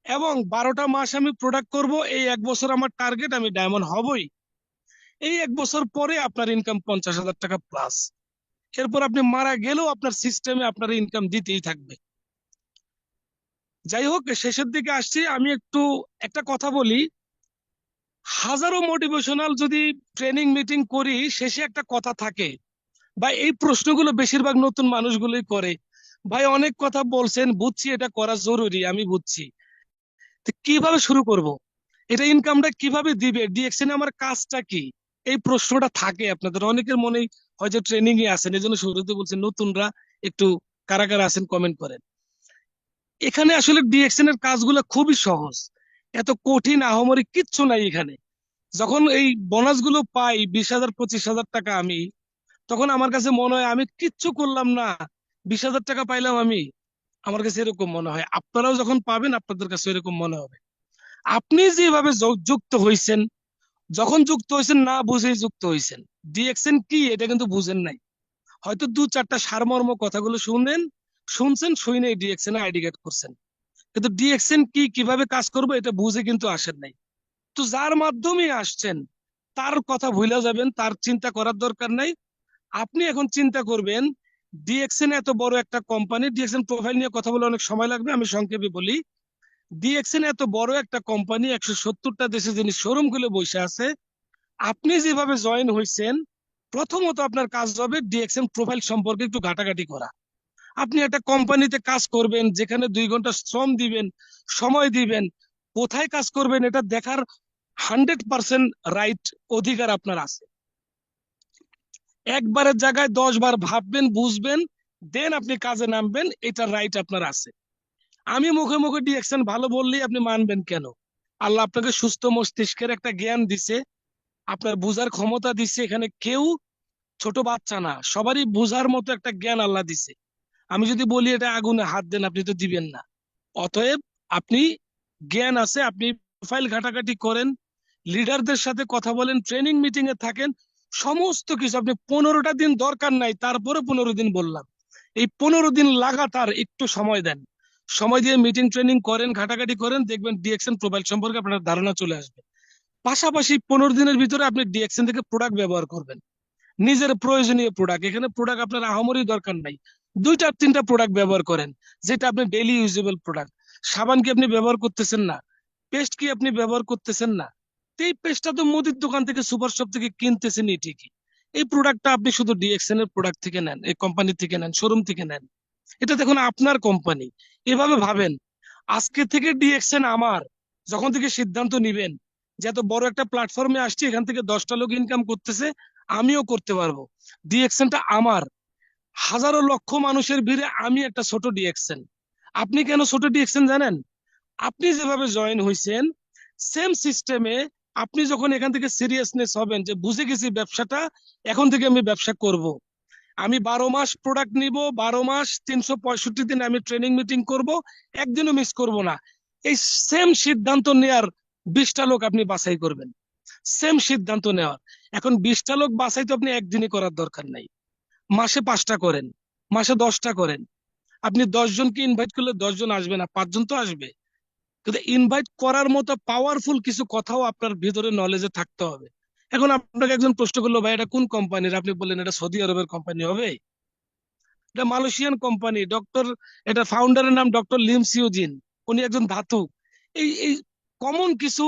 এবং 12টা মাস আমি প্রোডাক্ট করব, এই 1 বছর আমার টার্গেট, আমি ডায়মন্ড হবই। এই 1 বছর পরে আপনার ইনকাম 50,000 টাকা প্লাস। এরপর আপনি মারা গেলেও আপনার সিস্টেমে আপনার ইনকাম দিতেই থাকবে। যাই হোক, শেষের দিকে আসছি, আমি একটু একটা কথা বলি। হাজারো মোটিভেশনাল যদি ট্রেনিং মিটিং করি, শেষে একটা কথা থাকে, বা এই প্রশ্নগুলো বেশিরভাগ নতুন মানুষগুলোই করে, ভাই অনেক কথা বলছেন, বুঝছি এটা করা জরুরি, আমি বুঝছি, তো কিভাবে শুরু করব, এটা ইনকামটা কিভাবে দিবে, ডিএকশনে আমার কাজটা কি? এই প্রশ্নটা থাকে আপনাদের অনেকের মনেই, হয়তো ট্রেনিং এ আছেন, এই জন্য শুরুতে বলছেন নতুনরা একটু কারা কারা আছেন কমেন্ট করেন। এখানে আসলে ডিএকশন এর কাজগুলো খুবই সহজ, এত কঠিন আহামরি কিচ্ছু নাই এখানে। যখন এই বোনাস গুলো পাই, 20,000 25,000 টাকা, আমি তখন আমার কাছে মনে হয় আমি কিচ্ছু করলাম না, 20,000 টাকা পাইলাম আমি। আমার কাছে এরকম মনে হয়, আপনারাও যখন পাবেন আপনাদের কাছে এরকম মনে হবে। আপনি যেভাবে যুক্ত হয়েছেন, যখন যুক্ত হয়েছেন না বুঝেই যুক্ত হয়েছেন, ডিএকশন কি এটা কিন্তু বুঝেন নাই, হয়তো 2-4টা সারমর্ম কথাগুলো শুনছেন, শুনে ডিএকশন আইডি কার্ড করছেন, কিন্তু ডিএকশন কি, কিভাবে কাজ করবো এটা বুঝে কিন্তু আসেন নাই। তো যার মাধ্যমে আসছেন, তার কথা ভুলে যাবেন, তার চিন্তা করার দরকার নাই। আপনি এখন চিন্তা করবেন, ডিএকশন এত বড় একটা কোম্পানি, ডিএকশন প্রোফাইল নিয়ে কথা বলে অনেক সময় লাগবে, আমি সংক্ষেপে বলি। ডিএকশন এত বড় একটা কোম্পানি, 170টা দেশে যিনি শোরুম খুলে বসে আছে, আপনি যেভাবে জয়েন হয়েছেন, প্রথমত আপনার কাজ হবে ডিএকশন প্রোফাইল সম্পর্কে একটু ঘাটাঘাটি করা। আপনি একটা কোম্পানিতে কাজ করবেন, যেখানে 2 ঘন্টা শ্রম দিবেন, সময় দিবেন, কোথায় কাজ করবেন এটা দেখার 100% রাইট, অধিকার আপনার আছে। একবারের জায়গায় 10 বার ভাববেন, বুঝবেন, দেন আপনি কাজে নামবেন, এটা রাইট আপনার আছে। আমি মুখে মুখে ডিরেকশন ভালো বললেই আপনি মানবেন কেন? আল্লাহ আপনাকে সুস্থ মস্তিষ্কের একটা জ্ঞান দিছে, আপনার বুঝার ক্ষমতা দিছে। এখানে কেউ ছোট বাচ্চা না, সবারই বুঝার মতো একটা জ্ঞান আল্লাহ দিছে। আমি যদি বলি এটা আগুনে হাত দেন, আপনি তো দিবেন না। অতএব আপনি, জ্ঞান আছে, আপনি প্রোফাইল ঘাটাঘাটি করেন, লিডারদের সাথে কথা বলেন, ট্রেনিং মিটিং এ থাকেন, সমস্ত কিছু। আপনি 15টা দিন দরকার নাই, তারপরে 15 দিন বললাম। এই 15 দিন লাগাতার একটু সময় দেন, সময় দিয়ে মিটিং ট্রেনিং করেন, ঘাটাঘাটি করেন, দেখবেন ডিএকশন প্রোফাইল সম্পর্কে আপনার ধারণা চলে আসবে। পাশাপাশি 15 দিনের ভিতরে আপনি ডিএকশন থেকে প্রোডাক্ট ব্যবহার করবেন, নিজের প্রয়োজনীয় প্রোডাক্ট। এখানে প্রোডাক্ট আপনার আহামরি দরকার নাই, 2-3টা প্রোডাক্ট ব্যবহার করেন, যেটা আপনি ডেইলি ইউজেবল প্রোডাক্ট। সাবান কি আপনি ব্যবহার করতেছেন না? পেস্ট কি আপনি ব্যবহার করতেছেন না? তো এই পেস্টটা তো মুদির দোকান থেকে, সুপার শপ থেকে কিনতেছেনই ঠিকই। এই প্রোডাক্টটা আপনি শুধু ডিএক্সএন এর প্রোডাক্ট থেকে নেন, এই কোম্পানি থেকে নেন, শোরুম থেকে নেন। এটা দেখুন আপনার কোম্পানি, এভাবে ভাবেন। আজকে থেকে ডিএক্সএন আমার, যখন থেকে সিদ্ধান্ত নিবেন যে এত বড় একটা প্ল্যাটফর্মে আসছি, এখান থেকে 10টা লোক ইনকাম করতেছে, আমিও করতে পারবো। ডিএক্সএনটা আমার, হাজারো লক্ষ মানুষের ভিড়ে আমি একটা ছোট ডিএক্সএন। আপনি কেন ছোট ডিএক্সএন জানেন? আপনি যেভাবে জয়েন হয়েছেন, সেম সিস্টেমে আপনি যখন এখান থেকে সিরিয়াসনেস হবেন যে বুঝে গেছি ব্যবসাটা, এখন থেকে আমি ব্যবসা করব, আমি 12 মাস প্রোডাক্ট নিব, 12 মাস 365 দিন আমি ট্রেনিং মিটিং করব, একদিনও মিস করব না। এই সেম সিদ্ধান্ত নেয়ার 20টা লোক আপনি বাছাই করবেন, সেম সিদ্ধান্ত নেওয়ার। এখন 20টা লোক বাছাই তো আপনি একদিনই করার দরকার নাই, মাসে 5টা করেন, মাসে 10টা করেন। আপনি 10 জনকে ইনভাইট করলে 10 জন আসবে না, 5 জন তো আসবে। কিন্তু ইনভাইট করার মতো পাওয়ারফুল কিছু কথাও আপনার ভিতরে নলেজে থাকতে হবে। এখন আপনাকে একজন প্রশ্ন করলো, ভাই এটা কোন কোম্পানির? আপনি বললেন এটা সৌদি আরবের কোম্পানি হবে, এটা মালয়েশিয়ান কোম্পানি। ডক্টর, এটা ফাউন্ডারের নাম ডক্টর লিম সিওজিন, উনি একজন ধাতু। এই কমন কিছু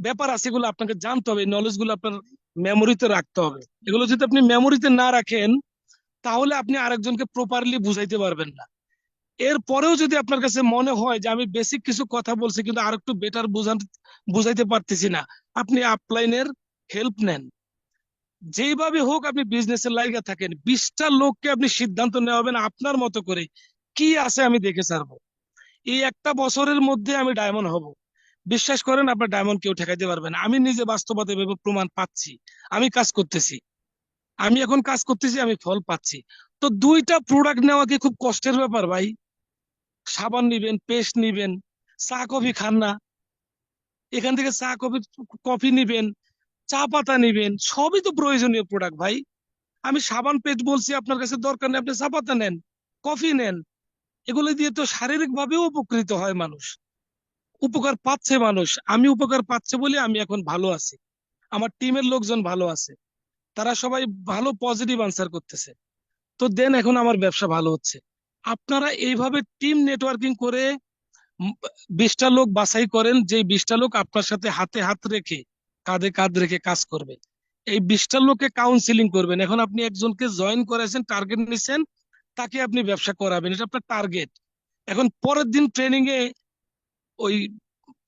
ব্যাপার আছে, এগুলো আপনাকে জানতে হবে, নলেজ গুলো আপনার মেমোরিতে রাখতে হবে। এগুলো যদি আপনি মেমোরিতে না রাখেন, তাহলে আপনি আরেকজনকে প্রপারলি বুঝাইতে পারবেন না। এরপরেও যদি আপনার কাছে মনে হয় যে আমি বেসিক কিছু কথা বলছি কিন্তু আর একটু বেটার বুঝাইতে পারতেছি না, আপনি আপলাইনের হেল্প নেন। যেইভাবে হোক আপনি বিজনেসের লাইগা থাকেন, 20টা লোককে আপনি সিদ্ধান্ত নেওয়াবেন আপনার মতো করে, কি আছে আমি দেখে ছাড়বো। এই একটা বছরের মধ্যে আমি ডায়মন্ড হব, বিশ্বাস করেন আপনার ডায়মন্ড কেউ ঠেকাইতে পারবে না। আমি নিজে বাস্তবতা ভেবে প্রমাণ পাচ্ছি, আমি কাজ করতেছি, আমি এখন কাজ করতেছি, আমি ফল পাচ্ছি। তো 2টা প্রোডাক্ট নেওয়া কি খুব কষ্টের ব্যাপার ভাই? সাবান নিবেন, পেস্ট নিবেন, চা কফি খান না, এখান থেকে চা কফি, কফি নিবেন, চা পাতা নিবেন, সবই তো প্রয়োজনীয় প্রোডাক্ট ভাই। আমি সাবান পেস্ট বলছি, আপনার কাছে দরকার নেই, আপনি চা পাতা নেন, কফি নেন। এগুলো দিয়ে তো শারীরিক ভাবেও উপকৃত হয় মানুষ, উপকার পাচ্ছে মানুষ। আমি উপকার পাচ্ছে বলে আমি এখন ভালো আছি, আমার টিমের লোকজন ভালো আছে, তারা সবাই ভালো পজিটিভ আনসার করতেছে। তো দেন এখন আমার ব্যবসা ভালো হচ্ছে। আপনারা এইভাবে টিম নেটওয়ার্কিং করে 20টা লোক বাছাই করেন, যে 20টা লোক আপনার সাথে হাতে হাত রেখে, কাঁধে কাঁধ রেখে কাজ করবে। এই 20টা লোককে কাউন্সিলিং করবেন। এখন আপনি একজনকে জয়েন করেছেন, টার্গেট নিছেন, তাকে আপনি ব্যবসা করাবেন, এটা আপনার টার্গেট। এখন পরের দিন ট্রেনিং এ, ওই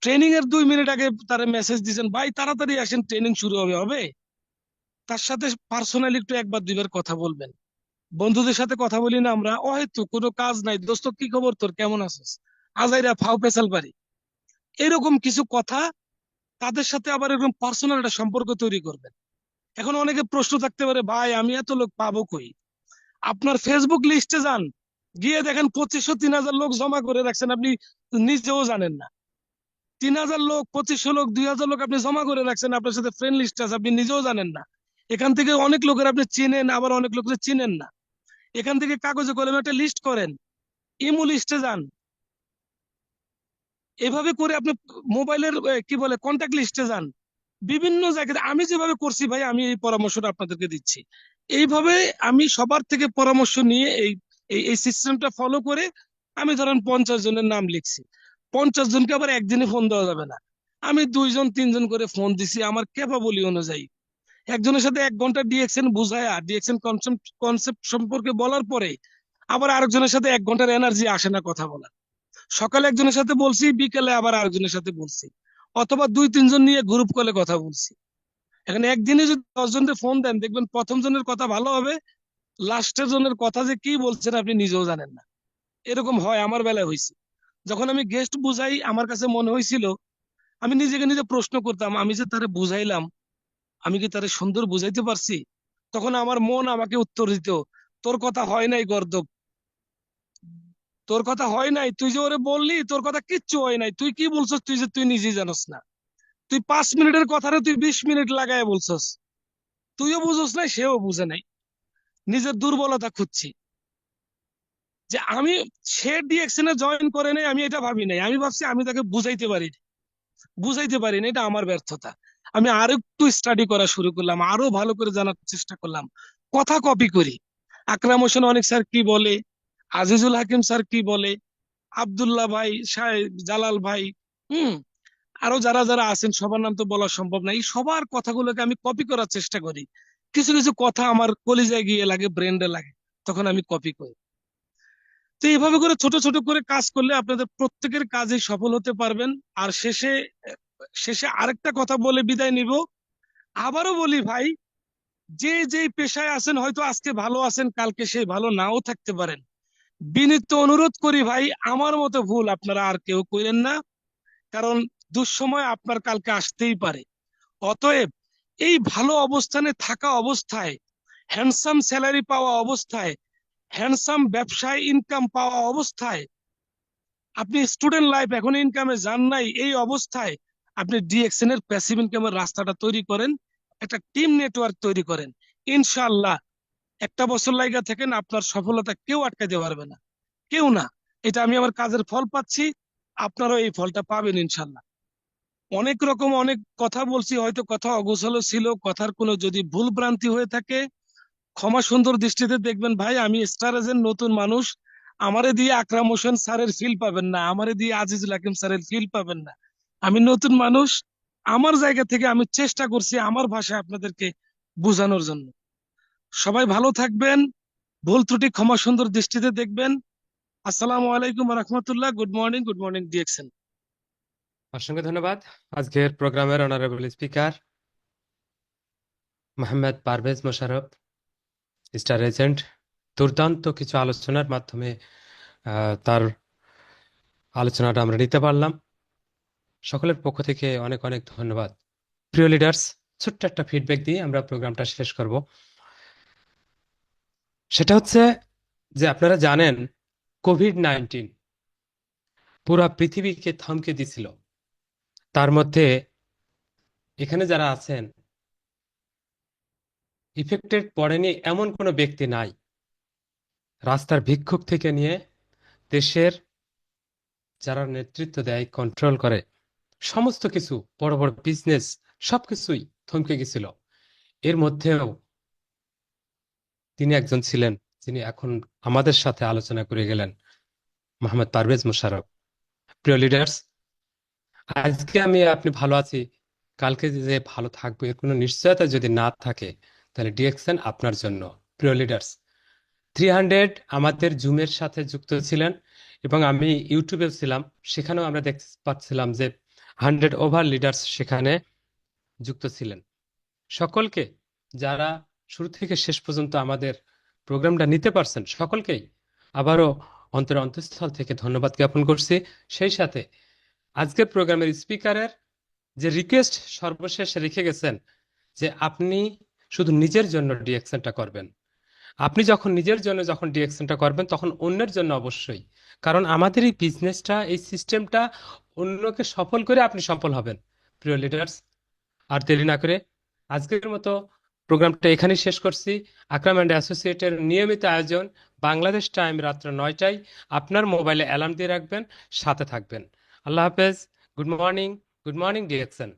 ট্রেনিং এর 2 মিনিট আগে তারা মেসেজ দিয়েছেন, ভাই তাড়াতাড়ি আসেন, ট্রেনিং শুরু হবে হবে। তার সাথে পার্সোনালি একটু 1 বার 2 বার কথা বলবেন। বন্ধুদের সাথে কথা বলি না আমরা, ও হয়তো কোনো কাজ নাই, দোস্ত কি খবর তোর, কেমন আছিস, আজাইরা ফাও পেশাল পারি, এরকম কিছু কথা। তাদের সাথে আবার এরকম পার্সোনাল একটা সম্পর্ক তৈরি করবেন। এখন অনেকে প্রশ্ন থাকতে পারে, ভাই আমি এত লোক পাবো কই? আপনার ফেসবুক লিস্টে যান, গিয়ে দেখেন 2500 3000 লোক জমা করে রাখছেন, আপনি নিজেও জানেন না। 3000 লোক, 2500 লোক, 2000 লোক আপনি জমা করে রাখছেন, আপনার সাথে ফ্রেন্ড লিস্ট আছে, আপনি নিজেও জানেন না। এখান থেকে অনেক লোকের আপনি চিনেন, আবার অনেক লোকের চিনেন না। এখান থেকে কাগজে কলমে একটা লিস্ট করেন, ইমো লিস্টে যান, এভাবে করে আপনি মোবাইলের কি বলে কন্ট্যাক্ট লিস্টে যান, বিভিন্ন জায়গায়। আমি যেভাবে করছি ভাই, আমি এই পরামর্শটা আপনাদেরকে দিচ্ছি। এইভাবে আমি সবার থেকে পরামর্শ নিয়ে এই এই সিস্টেমটা ফলো করে আমি ধরেন 50 জনের নাম লিখছি। 50 জনকে আবার একদিনে ফোন দেওয়া যাবে না, আমি 2 জন 3 জন করে ফোন দিছি আমার ক্যাপাবলি অনুযায়ী। একজনের সাথে 1 ঘন্টা ডিএক্সএন বুঝায়া, ডিএক্সএন কনসেপ্ট কনসেপ্ট সম্পর্কে বলার পরে আবার আরেকজনের সাথে 1 ঘন্টার এনার্জি আসে না কথা বলা। সকালে একজনের সাথে বলছি, বিকেলে আবার আরেকজনের সাথে বলছি, অথবা 2-3 জন নিয়ে গ্রুপ কলে কথা বলছি। এখানে একদিনে যদি 10 জনকে ফোন দেন, দেখবেন প্রথম জনের কথা ভালো হবে, লাস্টের জনের কথা যে কি বলছেন আপনি নিজেও জানেন না। এরকম হয়, আমার বেলায় হয়েছে। যখন আমি গেস্ট বুঝাই, আমার কাছে মনে হয়েছিল, আমি নিজেকে নিজে প্রশ্ন করতাম, আমি যে তারে বুঝাইলাম, আমি কি তারে সুন্দর বুঝাইতে পারছি? তখন আমার মন আমাকে উত্তর দিত, তোর কথা হয় নাই গর্দব, তোর কথা হয় নাই, তুই যে ওরে বললি তোর কথা কিচ্ছু হয় নাই, তুই কি বলছস তুই যে তুই নিজেই জানোস না। তুই 5 মিনিটের কথাটা তুই 20 মিনিট লাগায় বলছস, তুইও বুঝোস নাই, সেও বুঝে নাই। নিজের দুর্বলতা খুঁজছি যে আমি, সে ডিএকশনে জয়েন করে নাই, আমি এটা ভাবি নাই, আমি ভাবছি আমি তাকে বুঝাইতে পারি না, এটা আমার ব্যর্থতা। আমি আরো একটু স্টাডি করা শুরু করলাম, আরো ভালো করে জানার চেষ্টা করলাম, কথা কপি করি। আকরাম হোসেন অনেক স্যার কি বলে, আজিজুল হাকিম স্যার কি বলে, আব্দুল্লাহ ভাই, জালাল ভাই, হুম, আরো যারা যারা আছেন সবার নাম তো বলা সম্ভব না, এই সবার কথাগুলোকে আমি কপি করার চেষ্টা করি। কিছু কিছু কথা আমার কলিজায় গিয়ে লাগে, ব্রেন্ডে লাগে, তখন আমি কপি করি। তো এইভাবে করে ছোট ছোট করে কাজ করলে আপনাদের প্রত্যেকের কাজে সফল হতে পারবেন। আর শেষে শেষে আরেকটা কথা বলে বিদায় নিব। আবারও বলি ভাই, যে যেই পেশায় আছেন, হয়তো আজকে ভালো আছেন, কালকে সেই ভালো নাও থাকতে পারেন। বিনীত অনুরোধ করি ভাই, আমার মতো ভুল আপনারা আর কেউ করেন না, কারণ দুঃসময় আপনার কালকে আসতেই পারে। অতএব এই ভালো অবস্থানে থাকা অবস্থায়, হ্যান্ডসাম স্যালারি পাওয়া অবস্থায়, হ্যান্ডসাম ব্যবসায় ইনকাম পাওয়া অবস্থায়, আপনি স্টুডেন্ট লাইফ এখন ইনকামে যান নাই, এই অবস্থায় আপনি ডিএক্সএন এর প্যাসিভ ইনকামের রাস্তাটা তৈরি করেন, একটা টিম নেটওয়ার্ক তৈরি করেন। ইনশাআল্লাহ 1 বছর লাইগা থাকেন, আপনার সফলতা কেউ আটকাতে পারবে না, কেউ না। এটা আমি আমার কাজের ফল পাচ্ছি, আপনারাও এই ফলটা পাবেন ইনশাআল্লাহ। অনেক রকম অনেক কথা বলছি, হয়তো কথা অগোছালো ছিল, কথার কোনো যদি ভুল ভ্রান্তি হয়ে থাকে ক্ষমা সুন্দর দৃষ্টিতে দেখবেন ভাই। আমি স্টার এজেন্ট, নতুন মানুষ, আমারে দিয়ে আকরাম হোসেন স্যারের ফিল পাবেন না, আমারে দিয়ে আজিজুল হাকিম স্যারের ফিল পাবেন না। আমি নতুন মানুষ, আমার জায়গা থেকে আমি চেষ্টা করছি আমার ভাষায় আপনাদেরকে বোঝানোর জন্য। সবাই ভালো থাকবেন, ভুল ত্রুটি ক্ষমা সুন্দর দৃষ্টিতে দেখবেন। আসসালামু আলাইকুম রহমতুল্লাহ। Good morning, good morning DXN. অসংখ্য ধন্যবাদ। আজকের প্রোগ্রামের honourable speaker Mohammad Parvez Mosharraf, star agent, দুর্দান্ত কিছু আলোচনার মাধ্যমে তার আলোচনাটা আমরা নিতে পারলাম। সকলের পক্ষ থেকে অনেক অনেক ধন্যবাদ। প্রিয় লিডার্স, ছোট্ট একটা ফিডব্যাক দিয়ে আমরা প্রোগ্রামটা শেষ করব। সেটা হচ্ছে যে আপনারা জানেন কোভিড-19 পুরা পৃথিবীকে থমকে দিছিল। তার মধ্যে এখানে যারা আছেন, ইফেক্টেড পড়েনি এমন কোনো ব্যক্তি নাই। রাস্তার ভিক্ষুক থেকে নিয়ে দেশের যারা নেতৃত্ব দেয়, কন্ট্রোল করে, সমস্ত কিছু, বড় বড় বিজনেস, সবকিছুই থমকে গেছিল। এর মধ্যেও তিনি একজন ছিলেন যিনি এখন আমাদের সাথে আলোচনা করে গেলেন, মোহাম্মদ পারভেজ মোশাররফ। প্রিয় লিডার্স, আজকে আমি আপনি ভালো আছি, কালকে যে ভালো থাকবো এর কোনো নিশ্চয়তা যদি না থাকে, তাহলে ডিএক্সএন আপনার জন্য। প্রিয় লিডার্স, 300 আমাদের জুমের সাথে যুক্ত ছিলেন, এবং আমি ইউটিউবে ছিলাম, সেখানেও আমরা দেখতে পাচ্ছিলাম যে 100 ওভার লিডার্স সেখানে যুক্ত ছিলেন। সকলকে, যারা শুরু থেকে শেষ পর্যন্ত আমাদের প্রোগ্রামটা নিতে পারছেন, সকলকেই আবারও অন্তরের অন্তঃস্থল থেকে ধন্যবাদ জ্ঞাপন করছি। সেই সাথে আজকের প্রোগ্রামের স্পিকারের যে রিকোয়েস্ট সর্বশেষ রেখে গেছেন, যে আপনি শুধু নিজের জন্য ডিএকশনটা করবেন। আপনি যখন নিজের জন্য যখন ডিএকশনটা করবেন, তখন অন্যের জন্য অবশ্যই, কারণ আমাদের এই বিজনেসটা, এই সিস্টেমটা অন্যকে সফল করে আপনি সফল হবেন। প্রিয় লিডার্স, আর দেরি না করে আজকের মতো প্রোগ্রামটা এখানেই শেষ করছি। আকরাম অ্যান্ড অ্যাসোসিয়েটের নিয়মিত আয়োজন বাংলাদেশ টাইম রাত্র 9টায়। আপনার মোবাইলে অ্যালার্ম দিয়ে রাখবেন, সাথে থাকবেন। আল্লাহ হাফেজ। Good morning, good morning DXN.